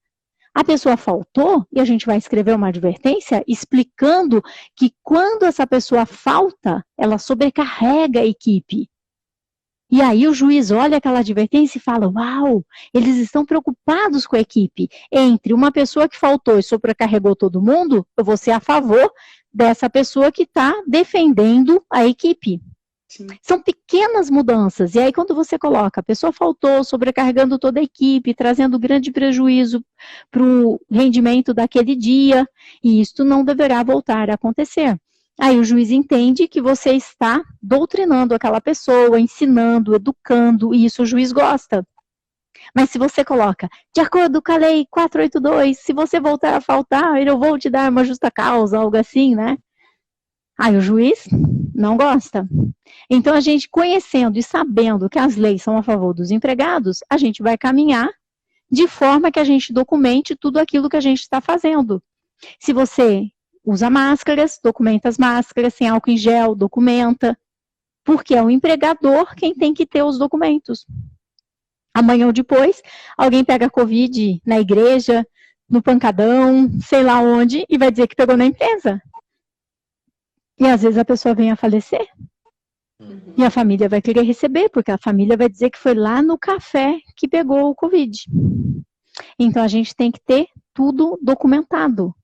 A pessoa faltou e a gente vai escrever uma advertência explicando que quando essa pessoa falta, ela sobrecarrega a equipe. E aí o juiz olha aquela advertência e fala, uau, eles estão preocupados com a equipe. Entre uma pessoa que faltou e sobrecarregou todo mundo, eu vou ser a favor dessa pessoa que está defendendo a equipe. Sim. São pequenas mudanças, e aí quando você coloca, a pessoa faltou, sobrecarregando toda a equipe, trazendo grande prejuízo para o rendimento daquele dia, e isto não deverá voltar a acontecer. Aí o juiz entende que você está doutrinando aquela pessoa, ensinando, educando, e isso o juiz gosta. Mas se você coloca, de acordo com a lei 482, se você voltar a faltar, eu vou te dar uma justa causa, algo assim, né? Aí o juiz não gosta. Então, a gente conhecendo e sabendo que as leis são a favor dos empregados, a gente vai caminhar de forma que a gente documente tudo aquilo que a gente está fazendo. Se você usa máscaras, documenta as máscaras, sem álcool em gel, documenta, porque é o empregador quem tem que ter os documentos. Amanhã ou depois, alguém pega Covid na igreja, no pancadão, sei lá onde, e vai dizer que pegou na empresa. E às vezes a pessoa vem a falecer. E a família vai querer receber, porque a família vai dizer que foi lá no café que pegou o Covid. Então a gente tem que ter tudo documentado.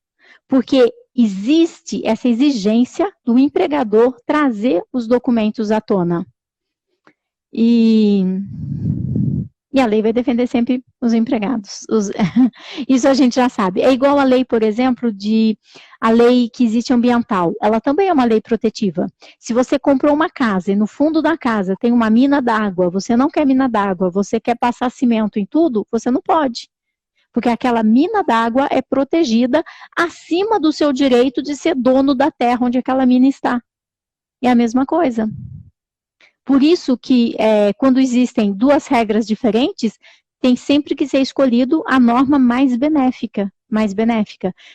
Porque existe essa exigência do empregador trazer os documentos à tona. E a lei vai defender sempre os empregados. Isso a gente já sabe. É igual a lei, por exemplo, a lei que existe ambiental. Ela também é uma lei protetiva. Se você comprou uma casa e no fundo da casa tem uma mina d'água, você não quer mina d'água, você quer passar cimento em tudo, você não pode. Porque aquela mina d'água é protegida acima do seu direito de ser dono da terra onde aquela mina está. É a mesma coisa. Por isso que, quando existem duas regras diferentes, tem sempre que ser escolhido a norma mais benéfica.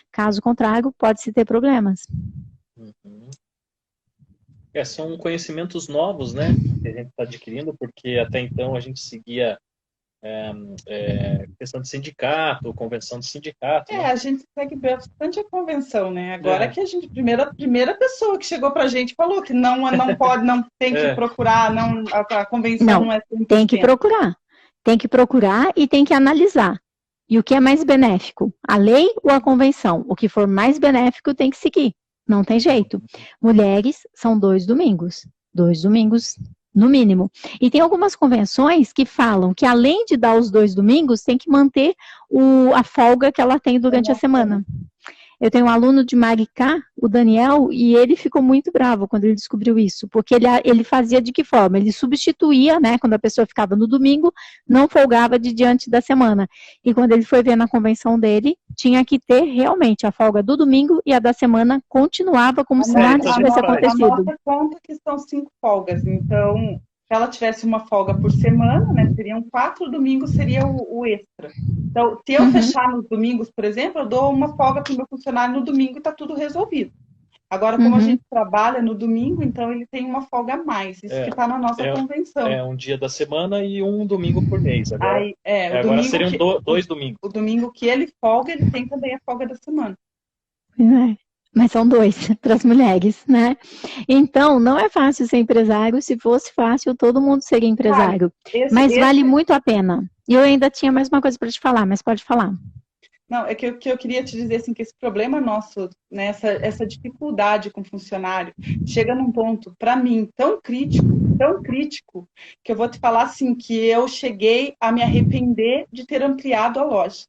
Caso contrário, pode-se ter problemas. Uhum. São conhecimentos novos, né, que a gente está adquirindo, porque até então a gente seguia questão de sindicato, convenção de sindicato. Né? A gente segue bastante a convenção, né? Agora que a gente, primeira pessoa que chegou pra gente falou que não pode, não tem que procurar, a convenção não é 100%. Tem que procurar e tem que analisar. E o que é mais benéfico? A lei ou a convenção? O que for mais benéfico tem que seguir. Não tem jeito. Mulheres são 2 domingos. 2 domingos no mínimo. E tem algumas convenções que falam que além de dar os 2 domingos, tem que manter a folga que ela tem durante a semana. Eu tenho um aluno de Maricá, o Daniel, e ele ficou muito bravo quando ele descobriu isso, porque ele fazia de que forma? Ele substituía, né, quando a pessoa ficava no domingo, não folgava de diante da semana. E quando ele foi ver na convenção dele, tinha que ter realmente a folga do domingo e a da semana continuava como se nada tivesse acontecido. A nossa conta que são 5 folgas, então... Se ela tivesse uma folga por semana, né, seriam 4 domingos, seria o extra. Então, se eu fechar nos domingos, por exemplo, eu dou uma folga para o meu funcionário no domingo e está tudo resolvido. Agora, como a gente trabalha no domingo, então ele tem uma folga a mais. Isso que está na nossa convenção. É um dia da semana e um domingo por mês. Agora, agora seriam 2 domingos. O domingo que ele folga, ele tem também a folga da semana. Mas são 2 para as mulheres, né? Então, não é fácil ser empresário. Se fosse fácil, todo mundo seria empresário. Mas vale muito a pena. E eu ainda tinha mais uma coisa para te falar, mas pode falar. Não, é que eu queria te dizer assim, que esse problema nosso, né, essa dificuldade com funcionário, chega num ponto, para mim, tão crítico, que eu vou te falar assim, que eu cheguei a me arrepender de ter ampliado a loja.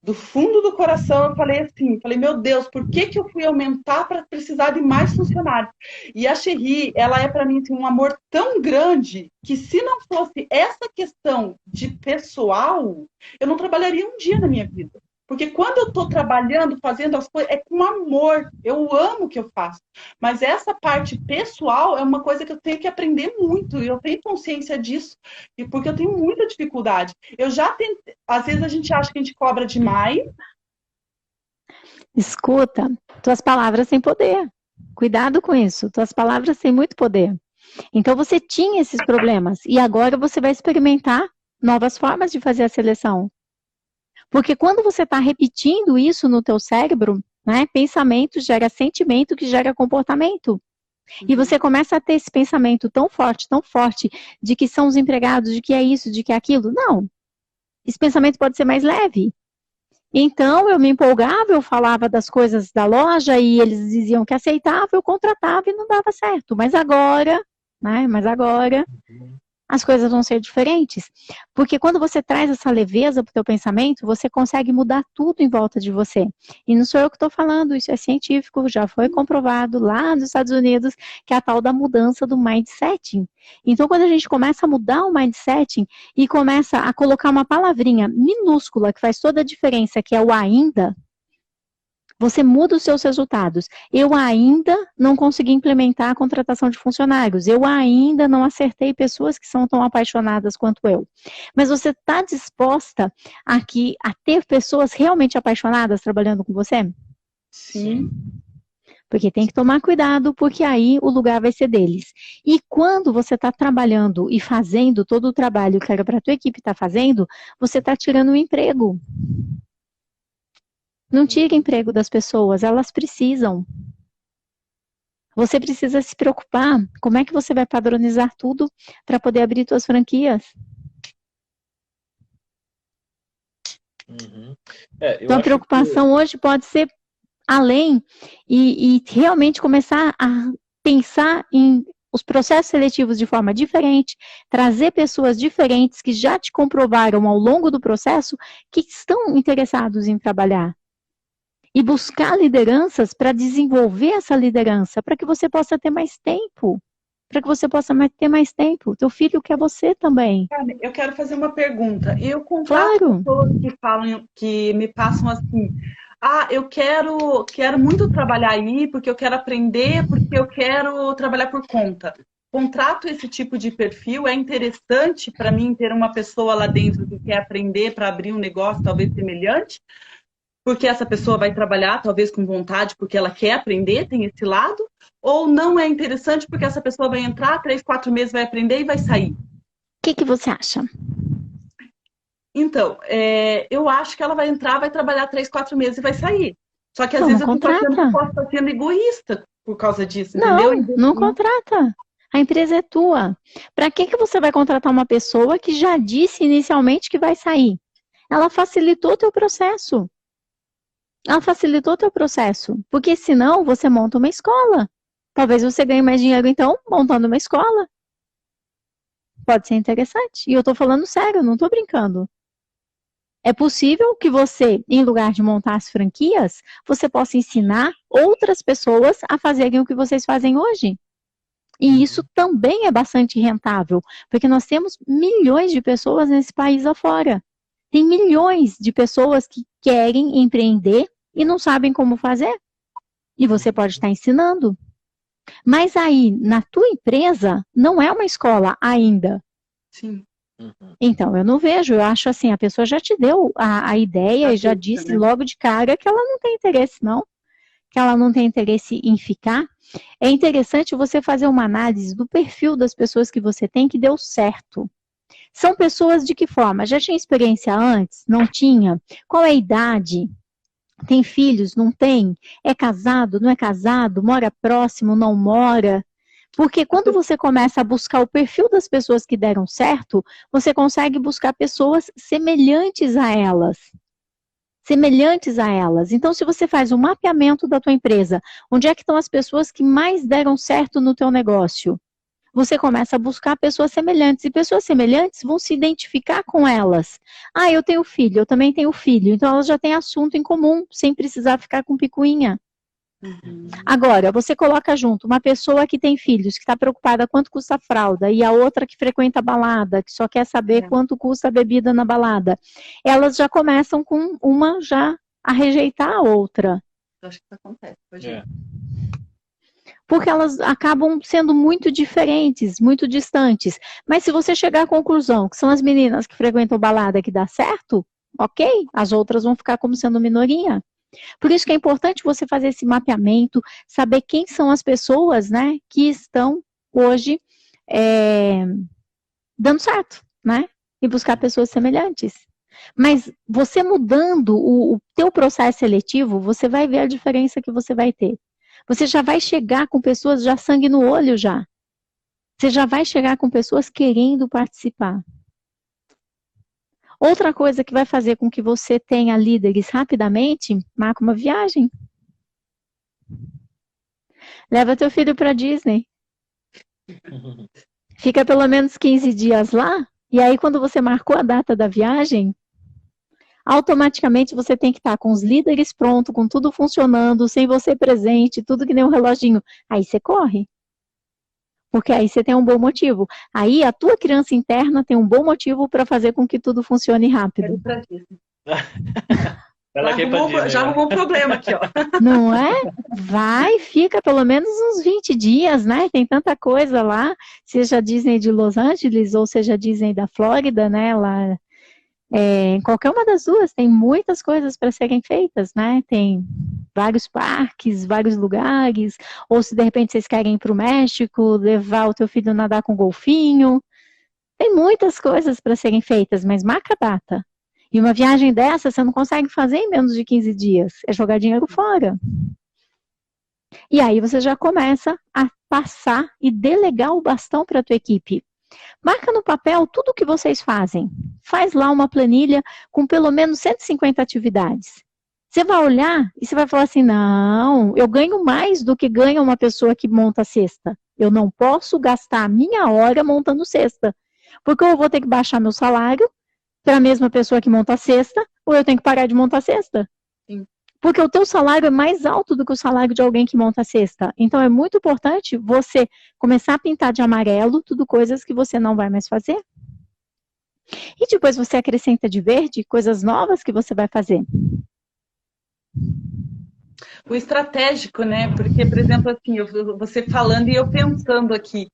Do fundo do coração, eu falei assim, meu Deus, por que eu fui aumentar para precisar de mais funcionários? E a Cherry, ela é para mim assim, um amor tão grande, que se não fosse essa questão de pessoal, eu não trabalharia um dia na minha vida. Porque quando eu estou trabalhando, fazendo as coisas, é com amor. Eu amo o que eu faço. Mas essa parte pessoal é uma coisa que eu tenho que aprender muito. E eu tenho consciência disso. E porque eu tenho muita dificuldade. Eu já tentei. Às vezes a gente acha que a gente cobra demais. Escuta, tuas palavras têm poder. Cuidado com isso. Tuas palavras têm muito poder. Então você tinha esses problemas e agora você vai experimentar novas formas de fazer a seleção. Porque quando você está repetindo isso no teu cérebro, né, pensamento gera sentimento que gera comportamento. E você começa a ter esse pensamento tão forte, de que são os empregados, de que é isso, de que é aquilo. Não. Esse pensamento pode ser mais leve. Então, eu me empolgava, eu falava das coisas da loja e eles diziam que aceitava, eu contratava e não dava certo. Mas agora, né, as coisas vão ser diferentes. Porque quando você traz essa leveza para o teu pensamento, você consegue mudar tudo em volta de você. E não sou eu que estou falando, isso é científico, já foi comprovado lá nos Estados Unidos, que é a tal da mudança do mindset. Então, quando a gente começa a mudar o mindset e começa a colocar uma palavrinha minúscula que faz toda a diferença, que é o ainda, você muda os seus resultados. Eu ainda não consegui implementar a contratação de funcionários. Eu ainda não acertei pessoas que são tão apaixonadas quanto eu. Mas você está disposta a ter pessoas realmente apaixonadas trabalhando com você? Sim. Porque tem que tomar cuidado, porque aí o lugar vai ser deles. E quando você está trabalhando e fazendo todo o trabalho que era para a tua equipe estar fazendo, você está tirando um emprego. Não tire emprego das pessoas, elas precisam. Você precisa se preocupar. Como é que você vai padronizar tudo para poder abrir suas franquias? Então a preocupação hoje pode ser além e realmente começar a pensar em os processos seletivos de forma diferente, trazer pessoas diferentes que já te comprovaram ao longo do processo que estão interessados em trabalhar. E buscar lideranças para desenvolver essa liderança, para que você possa ter mais tempo. Para que você possa ter mais tempo. Teu filho quer você também. Eu quero fazer uma pergunta. Eu contrato pessoas que me passam assim, eu quero muito trabalhar aí, porque eu quero aprender, porque eu quero trabalhar por conta. Contrato esse tipo de perfil, é interessante para mim ter uma pessoa lá dentro que quer aprender para abrir um negócio talvez semelhante, porque essa pessoa vai trabalhar talvez com vontade, porque ela quer aprender, tem esse lado, ou não é interessante porque essa pessoa vai entrar, 3, 4 meses vai aprender e vai sair? O que você acha? Então, eu acho que ela vai entrar, vai trabalhar 3, 4 meses e vai sair. Só que às vezes eu posso estar sendo egoísta por causa disso, entendeu? Não contrata. A empresa é tua. Para que você vai contratar uma pessoa que já disse inicialmente que vai sair? Ela facilitou o teu processo. Ela facilitou o teu processo. Porque senão você monta uma escola. Talvez você ganhe mais dinheiro, então, montando uma escola. Pode ser interessante. E eu tô falando sério, não tô brincando. É possível que você, em lugar de montar as franquias, você possa ensinar outras pessoas a fazerem o que vocês fazem hoje. E isso também é bastante rentável, porque nós temos milhões de pessoas nesse país afora. Tem milhões de pessoas que querem empreender e não sabem como fazer. E você pode estar ensinando. Mas aí, na tua empresa, não é uma escola ainda. Sim. Então, eu não vejo, eu acho assim, a pessoa já te deu a ideia e já disse logo de cara que ela não tem interesse, não. Que ela não tem interesse em ficar. É interessante você fazer uma análise do perfil das pessoas que você tem que deu certo. São pessoas de que forma? Já tinha experiência antes? Não tinha? Qual é a idade? Tem filhos? Não tem? É casado? Não é casado? Mora próximo? Não mora? Porque quando você começa a buscar o perfil das pessoas que deram certo, você consegue buscar pessoas semelhantes a elas. Semelhantes a elas. Então, se você faz um mapeamento da tua empresa, onde é que estão as pessoas que mais deram certo no teu negócio? Você começa a buscar pessoas semelhantes, e pessoas semelhantes vão se identificar com elas. Eu tenho filho, eu também tenho filho, então elas já têm assunto em comum, sem precisar ficar com picuinha. Agora, você coloca junto uma pessoa que tem filhos, que está preocupada quanto custa a fralda, e a outra que frequenta a balada, que só quer saber quanto custa a bebida na balada. Elas já começam com uma já a rejeitar a outra. Eu acho que isso acontece hoje. Porque elas acabam sendo muito diferentes, muito distantes. Mas se você chegar à conclusão que são as meninas que frequentam balada que dá certo, ok, as outras vão ficar como sendo minoria. Por isso que é importante você fazer esse mapeamento, saber quem são as pessoas, né, que estão hoje dando certo, né, e buscar pessoas semelhantes. Mas você mudando o teu processo seletivo, você vai ver a diferença que você vai ter. Você já vai chegar com pessoas já sangue no olho já. Você já vai chegar com pessoas querendo participar. Outra coisa que vai fazer com que você tenha líderes rapidamente, marca uma viagem. Leva teu filho para Disney. Fica pelo menos 15 dias lá, e aí quando você marcou a data da viagem, automaticamente você tem que estar com os líderes prontos, com tudo funcionando, sem você presente, tudo que nem um reloginho. Aí você corre. Porque aí você tem um bom motivo. Aí a tua criança interna tem um bom motivo para fazer com que tudo funcione rápido. Já arrumou um problema aqui, ó. Não é? Vai, fica pelo menos uns 20 dias, né? Tem tanta coisa lá, seja Disney de Los Angeles ou seja Disney da Flórida, né? Lá, em qualquer uma das duas, tem muitas coisas para serem feitas, né? Tem vários parques, vários lugares, ou se de repente vocês querem ir para o México, levar o teu filho a nadar com golfinho. Tem muitas coisas para serem feitas, mas marca a data. E uma viagem dessa você não consegue fazer em menos de 15 dias. É jogar dinheiro fora. E aí você já começa a passar e delegar o bastão para a tua equipe. Marca no papel tudo o que vocês fazem. Faz lá uma planilha com pelo menos 150 atividades. Você vai olhar e você vai falar assim, não, eu ganho mais do que ganha uma pessoa que monta cesta. Eu não posso gastar a minha hora montando cesta. Porque eu vou ter que baixar meu salário para a mesma pessoa que monta a cesta, ou eu tenho que parar de montar a cesta. Sim. Porque o teu salário é mais alto do que o salário de alguém que monta a cesta. Então é muito importante você começar a pintar de amarelo tudo coisas que você não vai mais fazer. E depois você acrescenta de verde coisas novas que você vai fazer. O estratégico, né? Porque, por exemplo, assim, você falando e eu pensando aqui,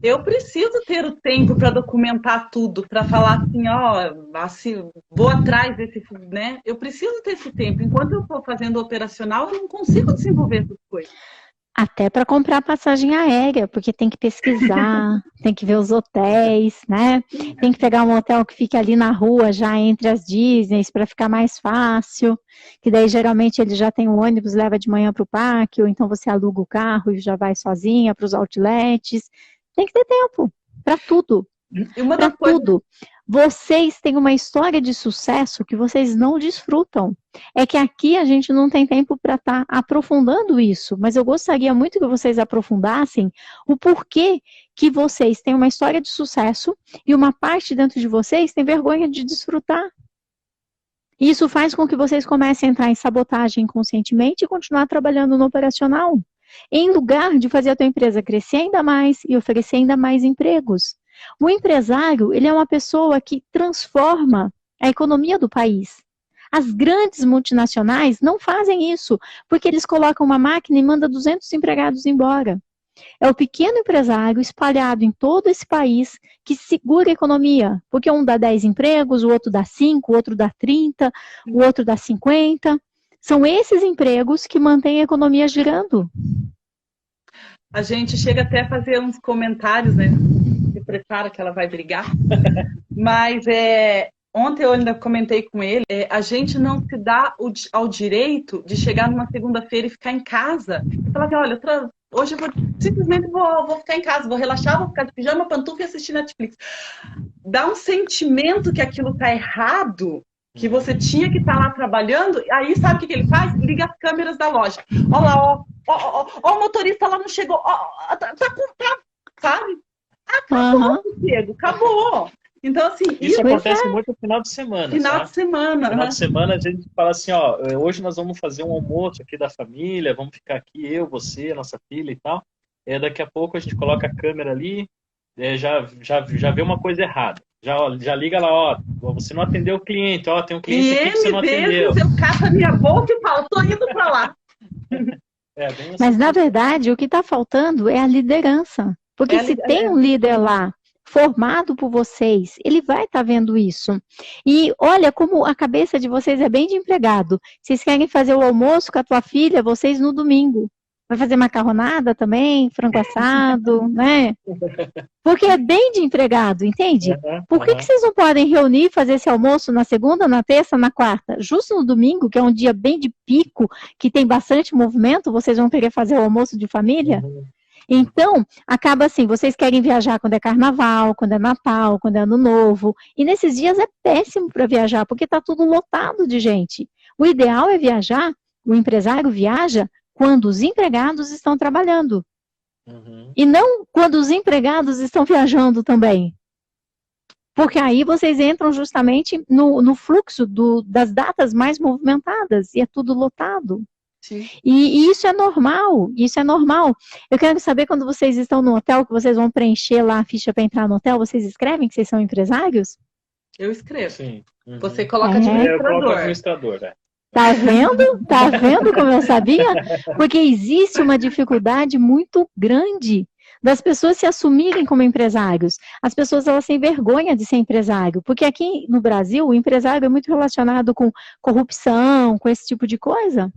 eu preciso ter o tempo para documentar tudo, para falar assim, ó, assim, vou atrás desse, né? Eu preciso ter esse tempo. Enquanto eu estou fazendo operacional, eu não consigo desenvolver essas coisas. Até para comprar passagem aérea, porque tem que pesquisar, tem que ver os hotéis, né? Tem que pegar um hotel que fique ali na rua, já entre as Disneys, para ficar mais fácil. Que daí, geralmente, ele já tem um ônibus, leva de manhã para o parque, ou então você aluga o carro e já vai sozinha para os outlets. Tem que ter tempo para tudo. Para tudo. Vocês têm uma história de sucesso que vocês não desfrutam. É que aqui a gente não tem tempo para estar aprofundando isso, mas eu gostaria muito que vocês aprofundassem o porquê que vocês têm uma história de sucesso e uma parte dentro de vocês tem vergonha de desfrutar. Isso faz com que vocês comecem a entrar em sabotagem inconscientemente e continuar trabalhando no operacional, em lugar de fazer a tua empresa crescer ainda mais e oferecer ainda mais empregos. O empresário, ele é uma pessoa que transforma a economia do país. As grandes multinacionais não fazem isso, porque eles colocam uma máquina e mandam 200 empregados embora. É o pequeno empresário espalhado em todo esse país que segura a economia, porque um dá 10 empregos, o outro dá 5, o outro dá 30, o outro dá 50. São esses empregos que mantêm a economia girando. A gente chega até a fazer uns comentários, né? Se prepara que ela vai brigar. Mas ontem eu ainda comentei com ele, a gente não se dá ao direito de chegar numa segunda-feira e ficar em casa. E falar assim, olha, hoje eu simplesmente vou ficar em casa, vou relaxar, vou ficar de pijama, pantufa e assistir Netflix. Dá um sentimento que aquilo tá errado, que você tinha que estar lá trabalhando, aí sabe o que ele faz? Liga as câmeras da loja. Olha lá, ó, o motorista lá não chegou, sabe? Acabou, Diego, acabou. Então, assim, Isso acontece muito no final de semana. Final de semana. No final de semana a gente fala assim, ó, hoje nós vamos fazer um almoço aqui da família, vamos ficar aqui, eu, você, nossa filha e tal. Daqui a pouco a gente coloca a câmera ali, já vê uma coisa errada. Já liga lá, ó, você não atendeu o cliente, ó, tem um cliente aqui que você não atendeu. Eu cato a minha bolsa e falo, tô indo pra lá. Bem assim. Mas, na verdade, o que está faltando é a liderança. Porque se tem um líder lá, formado por vocês, ele vai estar vendo isso. E olha como a cabeça de vocês é bem de empregado. Vocês querem fazer o almoço com a tua filha, vocês no domingo. Vai fazer macarronada também, frango assado, né? Porque é bem de empregado, entende? Por que vocês não podem reunir e fazer esse almoço na segunda, na terça, na quarta? Justo no domingo, que é um dia bem de pico, que tem bastante movimento, vocês vão querer fazer o almoço de família? Então, acaba assim, vocês querem viajar quando é carnaval, quando é Natal, quando é Ano Novo, e nesses dias é péssimo para viajar, porque está tudo lotado de gente. O ideal é viajar, o empresário viaja quando os empregados estão trabalhando. E não quando os empregados estão viajando também. Porque aí vocês entram justamente no fluxo das datas mais movimentadas, e é tudo lotado. E isso é normal, isso é normal. Eu quero saber, quando vocês estão no hotel, que vocês vão preencher lá a ficha para entrar no hotel, vocês escrevem que vocês são empresários? Eu escrevo. Sim. Você coloca administrador. Eu coloco administrador, Tá vendo? Tá vendo como eu sabia? Porque existe uma dificuldade muito grande das pessoas se assumirem como empresários. As pessoas, elas têm vergonha de ser empresário, porque aqui no Brasil o empresário é muito relacionado com corrupção, com esse tipo de coisa.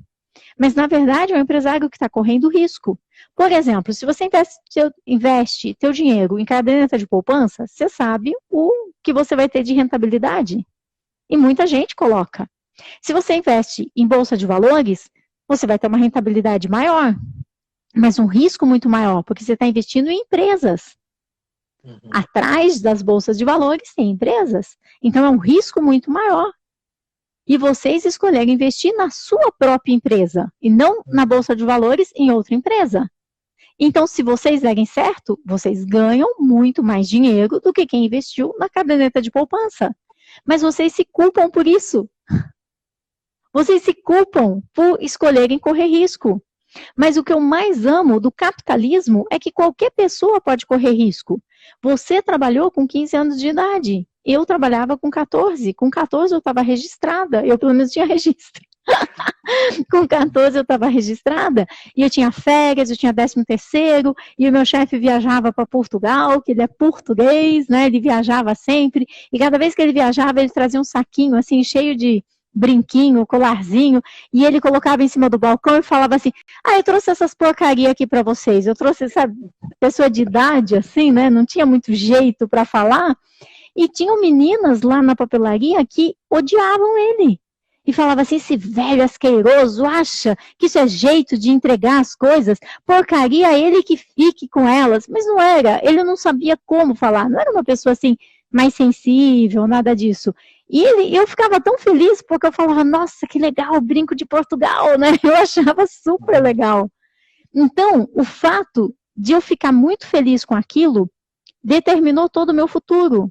Mas, na verdade, é um empresário que está correndo risco. Por exemplo, se você investe teu dinheiro em caderneta de poupança, você sabe o que você vai ter de rentabilidade. E muita gente coloca. Se você investe em bolsa de valores, você vai ter uma rentabilidade maior, mas um risco muito maior, porque você está investindo em empresas. Atrás das bolsas de valores tem empresas. Então, é um risco muito maior. E vocês escolherem investir na sua própria empresa, e não na bolsa de valores em outra empresa. Então, se vocês derem certo, vocês ganham muito mais dinheiro do que quem investiu na caderneta de poupança. Mas vocês se culpam por isso. Vocês se culpam por escolherem correr risco. Mas o que eu mais amo do capitalismo é que qualquer pessoa pode correr risco. Você trabalhou com 15 anos de idade. Eu trabalhava com 14. Com 14 eu estava registrada. Eu, pelo menos, tinha registro. Com 14 eu estava registrada. E eu tinha férias, eu tinha 13º. E o meu chefe viajava para Portugal, que ele é português, né? Ele viajava sempre. E cada vez que ele viajava, ele trazia um saquinho, assim, cheio de brinquinho, colarzinho, e ele colocava em cima do balcão e falava assim, eu trouxe essas porcaria aqui para vocês, eu trouxe essa pessoa de idade, assim, né, não tinha muito jeito para falar, e tinham meninas lá na papelaria que odiavam ele, e falava assim, esse velho asqueroso acha que isso é jeito de entregar as coisas, porcaria, ele que fique com elas, mas não era, ele não sabia como falar, não era uma pessoa assim, mais sensível, nada disso. E eu ficava tão feliz, porque eu falava, nossa, que legal, o brinco de Portugal, né? Eu achava super legal. Então, o fato de eu ficar muito feliz com aquilo, determinou todo o meu futuro.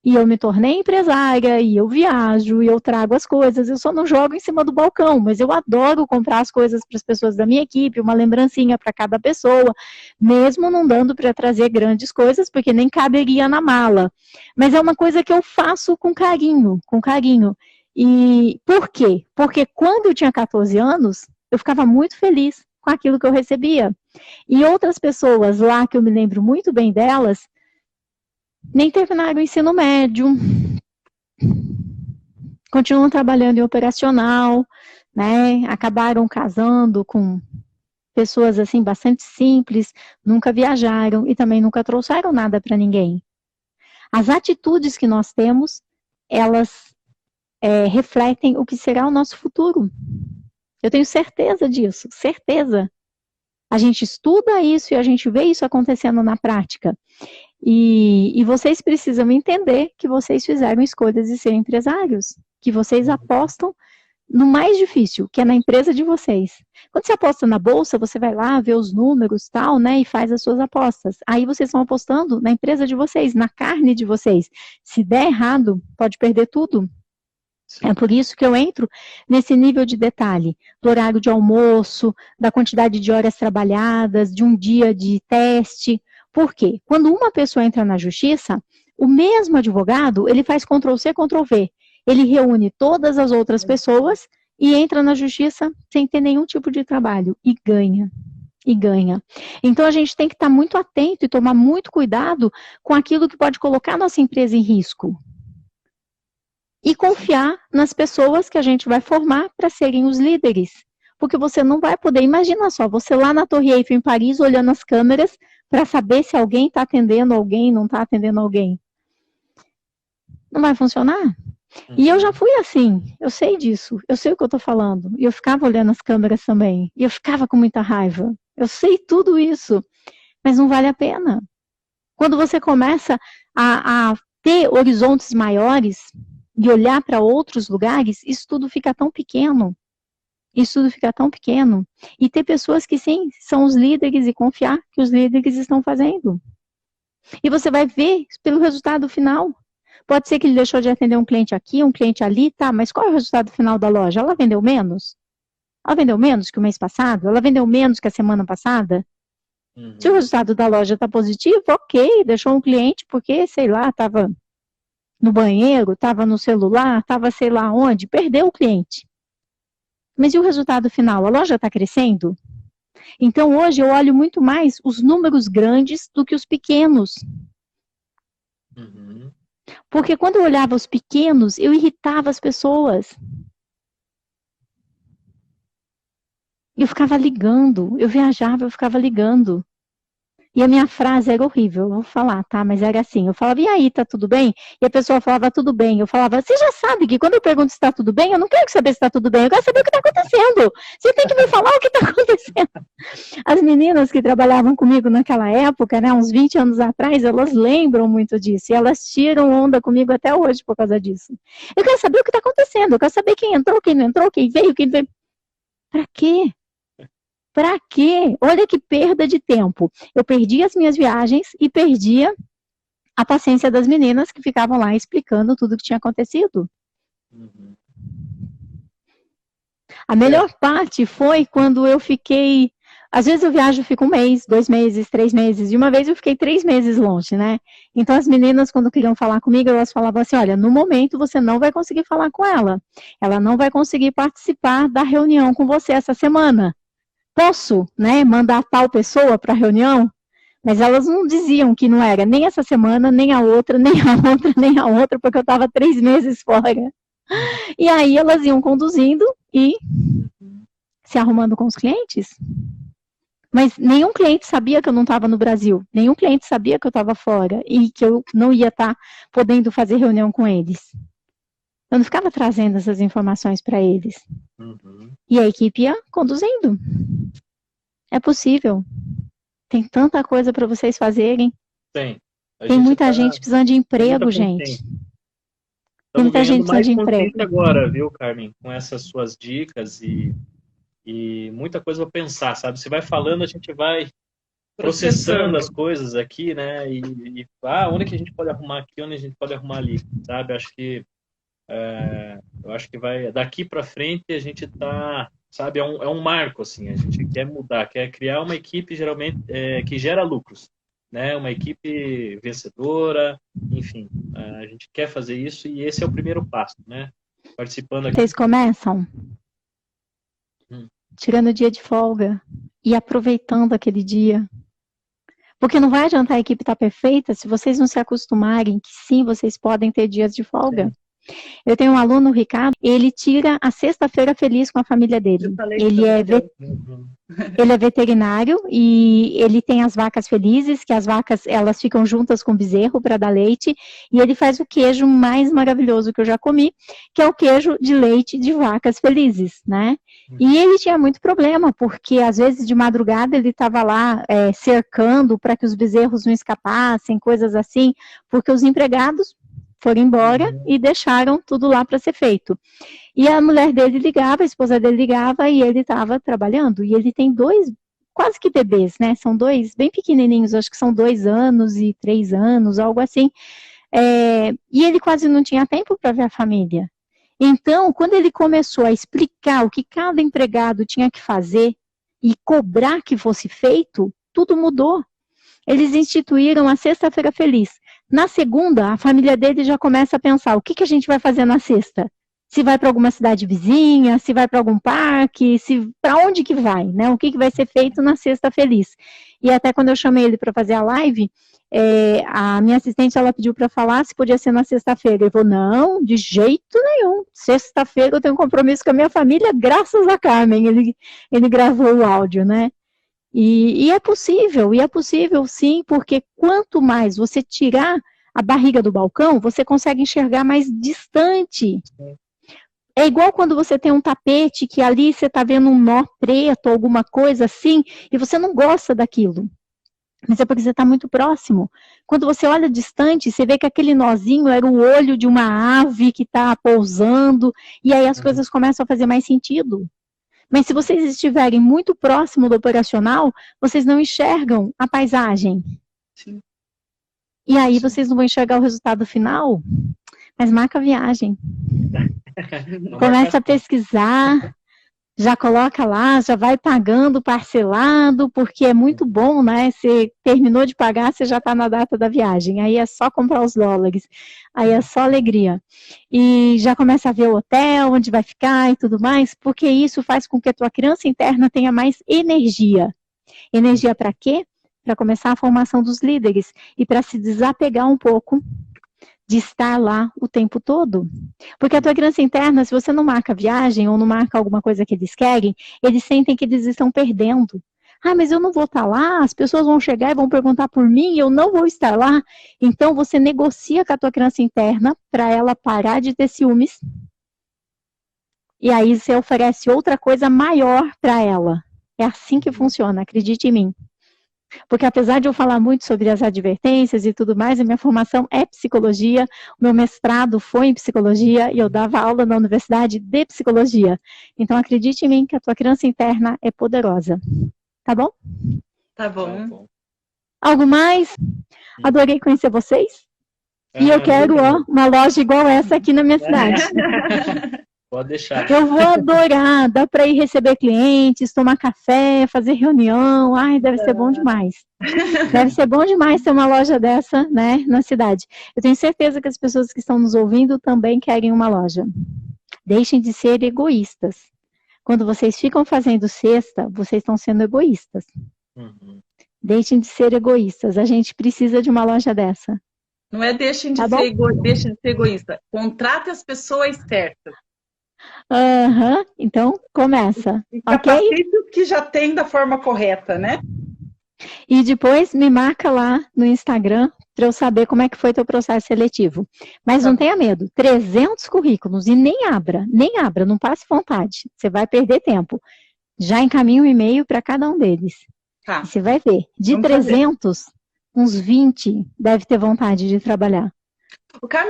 E eu me tornei empresária, e eu viajo, e eu trago as coisas, eu só não jogo em cima do balcão, mas eu adoro comprar as coisas para as pessoas da minha equipe, uma lembrancinha para cada pessoa, mesmo não dando para trazer grandes coisas, porque nem caberia na mala. Mas é uma coisa que eu faço com carinho, com carinho. E por quê? Porque quando eu tinha 14 anos, eu ficava muito feliz com aquilo que eu recebia. E outras pessoas lá, que eu me lembro muito bem delas, nem terminaram o ensino médio, continuam trabalhando em operacional, né? Acabaram casando com pessoas assim bastante simples, nunca viajaram e também nunca trouxeram nada para ninguém. As atitudes que nós temos, elas refletem o que será o nosso futuro. Eu tenho certeza disso, certeza. A gente estuda isso e a gente vê isso acontecendo na prática. E vocês precisam entender que vocês fizeram escolhas de ser empresários, que vocês apostam no mais difícil, que é na empresa de vocês. Quando você aposta na bolsa, você vai lá, vê os números, tal, né, e faz as suas apostas. Aí vocês estão apostando na empresa de vocês, na carne de vocês. Se der errado, pode perder tudo. Sim. É por isso que eu entro nesse nível de detalhe, do horário de almoço, da quantidade de horas trabalhadas, de um dia de teste. Por quê? Quando uma pessoa entra na justiça, o mesmo advogado, ele faz Ctrl+C, Ctrl+V. Ele reúne todas as outras pessoas e entra na justiça sem ter nenhum tipo de trabalho. E ganha. E ganha. Então, a gente tem que estar muito atento e tomar muito cuidado com aquilo que pode colocar a nossa empresa em risco. E confiar nas pessoas que a gente vai formar para serem os líderes. Porque você não vai poder, imagina só, você lá na Torre Eiffel em Paris, olhando as câmeras para saber se alguém está atendendo alguém, não está atendendo alguém. Não vai funcionar. E eu já fui assim, eu sei disso, eu sei o que eu estou falando. E eu ficava olhando as câmeras também, e eu ficava com muita raiva. Eu sei tudo isso, mas não vale a pena. Quando você começa a ter horizontes maiores e olhar para outros lugares, isso tudo fica tão pequeno. Isso tudo fica tão pequeno. E ter pessoas que sim, são os líderes e confiar que os líderes estão fazendo. E você vai ver pelo resultado final. Pode ser que ele deixou de atender um cliente aqui, um cliente ali, tá, mas qual é o resultado final da loja? Ela vendeu menos? Ela vendeu menos que o mês passado? Ela vendeu menos que a semana passada? Se o resultado da loja está positivo, ok, deixou um cliente porque, sei lá, estava no banheiro, estava no celular, estava sei lá onde, perdeu o cliente. Mas e o resultado final? A loja está crescendo? Então, hoje eu olho muito mais os números grandes do que os pequenos. Porque quando eu olhava os pequenos, eu irritava as pessoas. Eu ficava ligando, eu viajava, eu ficava ligando. E a minha frase era horrível, eu vou falar, tá? Mas era assim, eu falava, e aí, tá tudo bem? E a pessoa falava, tudo bem. Eu falava, você já sabe que quando eu pergunto se tá tudo bem, eu não quero saber se tá tudo bem, eu quero saber o que tá acontecendo. Você tem que me falar o que tá acontecendo. As meninas que trabalhavam comigo naquela época, né, uns 20 anos atrás, elas lembram muito disso. E elas tiram onda comigo até hoje por causa disso. Eu quero saber o que tá acontecendo, eu quero saber quem entrou, quem não entrou, quem veio. Pra quê? Pra quê? Olha que perda de tempo. Eu perdi as minhas viagens e perdia a paciência das meninas que ficavam lá explicando tudo o que tinha acontecido. A melhor parte foi quando eu fiquei... Às vezes eu viajo, fico 1 mês, 2 meses, 3 meses. E uma vez eu fiquei 3 meses longe, né? Então as meninas, quando queriam falar comigo, elas falavam assim, olha, no momento você não vai conseguir falar com ela. Ela não vai conseguir participar da reunião com você essa semana. Posso, né, mandar tal pessoa para a reunião? Mas elas não diziam que não era nem essa semana, nem a outra, nem a outra, nem a outra, porque eu estava 3 meses fora. E aí elas iam conduzindo e se arrumando com os clientes. Mas nenhum cliente sabia que eu não estava no Brasil. Nenhum cliente sabia que eu estava fora e que eu não ia estar podendo fazer reunião com eles. Eu não ficava trazendo essas informações para eles. E a equipe ia conduzindo. É possível. Tem tanta coisa para vocês fazerem. Tem. Tem muita gente precisando de emprego, gente. Tem muita gente precisando de emprego. Agora, viu, Carmen? Com essas suas dicas e muita coisa para pensar, sabe? Você vai falando, a gente vai processando as coisas aqui, né? Onde que a gente pode arrumar aqui, onde a gente pode arrumar ali, sabe? Eu acho que vai daqui para frente a gente tá, sabe, é um marco assim, a gente quer mudar, quer criar uma equipe geralmente que gera lucros, né? Uma equipe vencedora, enfim, a gente quer fazer isso e esse é o primeiro passo, né? Participando aqui. Vocês começam tirando o dia de folga e aproveitando aquele dia. Porque não vai adiantar a equipe estar perfeita se vocês não se acostumarem que sim, vocês podem ter dias de folga. Sim. Eu tenho um aluno, o Ricardo, ele tira a sexta-feira feliz com a família dele. Ele é veterinário e ele tem as vacas felizes, que as vacas, elas ficam juntas com o bezerro para dar leite, e ele faz o queijo mais maravilhoso que eu já comi, que é o queijo de leite de vacas felizes, né? E ele tinha muito problema, porque às vezes de madrugada ele estava lá cercando para que os bezerros não escapassem, coisas assim, porque os empregados foram embora e deixaram tudo lá para ser feito. E a mulher dele ligava, a esposa dele ligava e ele estava trabalhando. E ele tem 2, quase que bebês, né? São 2 bem pequenininhos, acho que são 2 anos e 3 anos, algo assim. E ele quase não tinha tempo para ver a família. Então, quando ele começou a explicar o que cada empregado tinha que fazer e cobrar que fosse feito, tudo mudou. Eles instituíram a Sexta-feira Feliz. Na segunda, a família dele já começa a pensar, o que a gente vai fazer na sexta? Se vai para alguma cidade vizinha, se vai para algum parque, para onde que vai, né? O que vai ser feito na Sexta Feliz. E até quando eu chamei ele para fazer a live, a minha assistente, ela pediu para falar se podia ser na sexta-feira. Ele falou, não, de jeito nenhum. Sexta-feira eu tenho um compromisso com a minha família, graças a Carmen. Ele gravou o áudio, né? E é possível sim, porque quanto mais você tirar a barriga do balcão, você consegue enxergar mais distante. É igual quando você tem um tapete que ali você está vendo um nó preto, alguma coisa assim, e você não gosta daquilo. Mas é porque você está muito próximo. Quando você olha distante, você vê que aquele nozinho era o olho de uma ave que está pousando, e aí as coisas começam a fazer mais sentido. Mas se vocês estiverem muito próximo do operacional, vocês não enxergam a paisagem. Sim. E aí vocês não vão enxergar o resultado final, mas marca a viagem. Começa a pesquisar, já coloca lá, já vai pagando parcelado, porque é muito bom, né? Você terminou de pagar, você já está na data da viagem. Aí é só comprar os dólares. Aí é só alegria. E já começa a ver o hotel, onde vai ficar e tudo mais, porque isso faz com que a tua criança interna tenha mais energia. Energia para quê? Para começar a formação dos líderes e para se desapegar um pouco de estar lá o tempo todo. Porque a tua criança interna, se você não marca viagem ou não marca alguma coisa que eles querem, eles sentem que eles estão perdendo. Ah, mas eu não vou estar lá, as pessoas vão chegar e vão perguntar por mim, eu não vou estar lá. Então você negocia com a tua criança interna para ela parar de ter ciúmes. E aí você oferece outra coisa maior para ela. É assim que funciona, acredite em mim. Porque apesar de eu falar muito sobre as advertências e tudo mais, a minha formação é psicologia, o meu mestrado foi em psicologia e eu dava aula na universidade de psicologia. Então acredite em mim que a tua criança interna é poderosa. Tá bom? Tá bom. Algo mais? Adorei conhecer vocês. E eu quero uma loja igual essa aqui na minha cidade. Pode deixar. Eu vou adorar, dá para ir receber clientes, tomar café, fazer reunião, ai, deve ser bom demais. Deve ser bom demais ter uma loja dessa, né, na cidade. Eu tenho certeza que as pessoas que estão nos ouvindo também querem uma loja. Deixem de ser egoístas. Quando vocês ficam fazendo cesta, vocês estão sendo egoístas. Deixem de ser egoístas, a gente precisa de uma loja dessa. Não é deixem de ser egoísta, contrate as pessoas certas. Então começa, e ok? Capacite os que já tem da forma correta, né? E depois me marca lá no Instagram para eu saber como é que foi teu processo seletivo. Mas não tenha medo, 300 currículos e nem abra, não passe vontade, você vai perder tempo. Já encaminha um e-mail para cada um deles. Tá. E você vai ver, de 300, uns 20 deve ter vontade de trabalhar.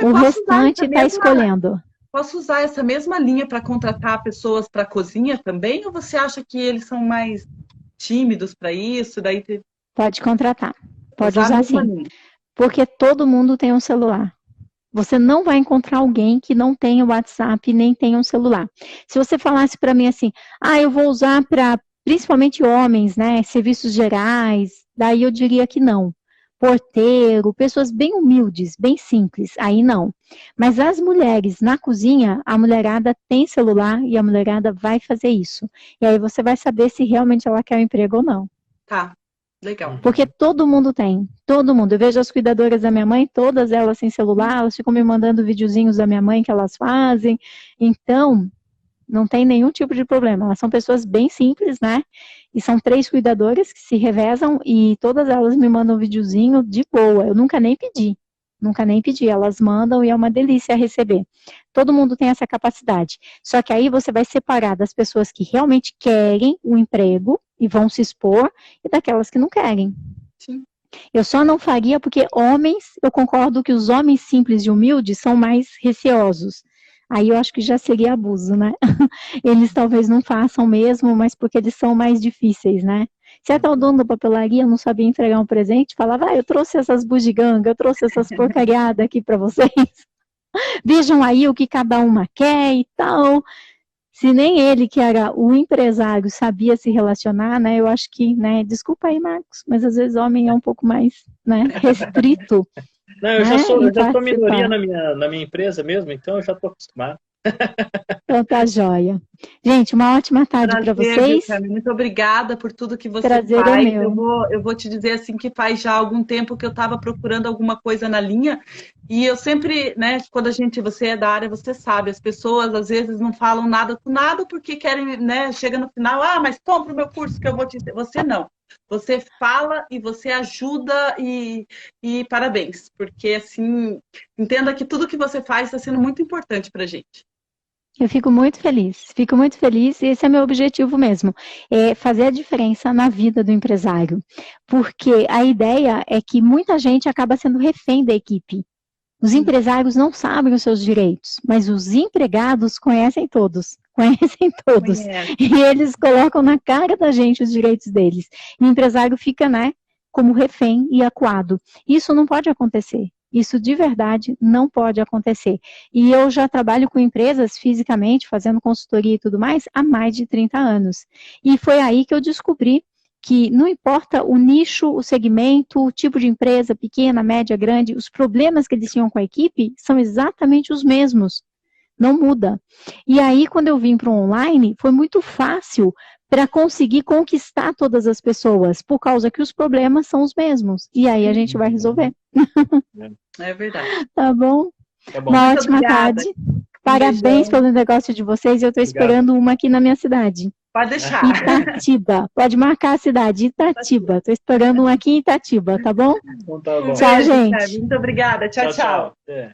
O restante está escolhendo. Posso usar essa mesma linha para contratar pessoas para a cozinha também? Ou você acha que eles são mais tímidos para isso? Pode contratar. Pode usar sim. Porque todo mundo tem um celular. Você não vai encontrar alguém que não tenha WhatsApp nem tenha um celular. Se você falasse para mim assim, eu vou usar para, principalmente homens, né, serviços gerais, daí eu diria que não. Porteiro, pessoas bem humildes, bem simples, aí não. Mas as mulheres na cozinha, a mulherada tem celular e a mulherada vai fazer isso. E aí você vai saber se realmente ela quer um emprego ou não. Tá, legal. Porque todo mundo tem, todo mundo. Eu vejo as cuidadoras da minha mãe, todas elas sem celular, elas ficam me mandando videozinhos da minha mãe que elas fazem. Então, não tem nenhum tipo de problema. Elas são pessoas bem simples, né? E são 3 cuidadoras que se revezam e todas elas me mandam um videozinho de boa. Eu nunca nem pedi. Elas mandam e é uma delícia receber. Todo mundo tem essa capacidade. Só que aí você vai separar das pessoas que realmente querem o emprego e vão se expor e daquelas que não querem. Sim. Eu só não faria porque homens, eu concordo que os homens simples e humildes são mais receosos. Aí eu acho que já seria abuso, né? Eles talvez não façam mesmo, mas porque eles são mais difíceis, né? Se até o dono da papelaria não sabia entregar um presente, falava, eu trouxe essas bugigangas, eu trouxe essas porcariadas aqui para vocês. Vejam aí o que cada uma quer e tal. Se nem ele, que era o empresário, sabia se relacionar, né? Eu acho que, né? Desculpa aí, Marcos, mas às vezes homem é um pouco mais, né, restrito. Não, eu né, já sou minoria participar. na minha empresa mesmo, então eu já estou acostumado. Então tá joia. Gente, uma ótima tarde para vocês. Carmen. Muito obrigada por tudo que você Prazer faz. é meu. Eu vou te dizer assim que faz já algum tempo que eu estava procurando alguma coisa na linha e eu sempre, né, quando você é da área, você sabe, as pessoas às vezes não falam nada com nada porque querem, né, chega no final, mas compra o meu curso que eu vou te dizer. Você não. Você fala e você ajuda e parabéns, porque assim, entenda que tudo que você faz está sendo muito importante para a gente. Eu fico muito feliz, e esse é meu objetivo mesmo, é fazer a diferença na vida do empresário, porque a ideia é que muita gente acaba sendo refém da equipe. Os empresários não sabem os seus direitos, mas os empregados conhecem todos, e eles colocam na cara da gente os direitos deles, e o empresário fica, né, como refém e acuado. Isso não pode acontecer. Isso de verdade não pode acontecer. E eu já trabalho com empresas fisicamente, fazendo consultoria e tudo mais, há mais de 30 anos. E foi aí que eu descobri que não importa o nicho, o segmento, o tipo de empresa, pequena, média, grande, os problemas que eles tinham com a equipe são exatamente os mesmos. Não muda. E aí, quando eu vim para o online, foi muito fácil para conseguir conquistar todas as pessoas, por causa que os problemas são os mesmos. E aí a gente vai resolver. É verdade. Tá bom? Tá bom. Uma ótima tarde. Parabéns pelo negócio de vocês. Eu estou esperando uma aqui na minha cidade. Pode deixar. Itatiba. Pode marcar a cidade. Itatiba. Estou esperando uma aqui em Itatiba, tá bom? Então tá bom. Tchau, gente. Muito obrigada. Tchau, tchau. É.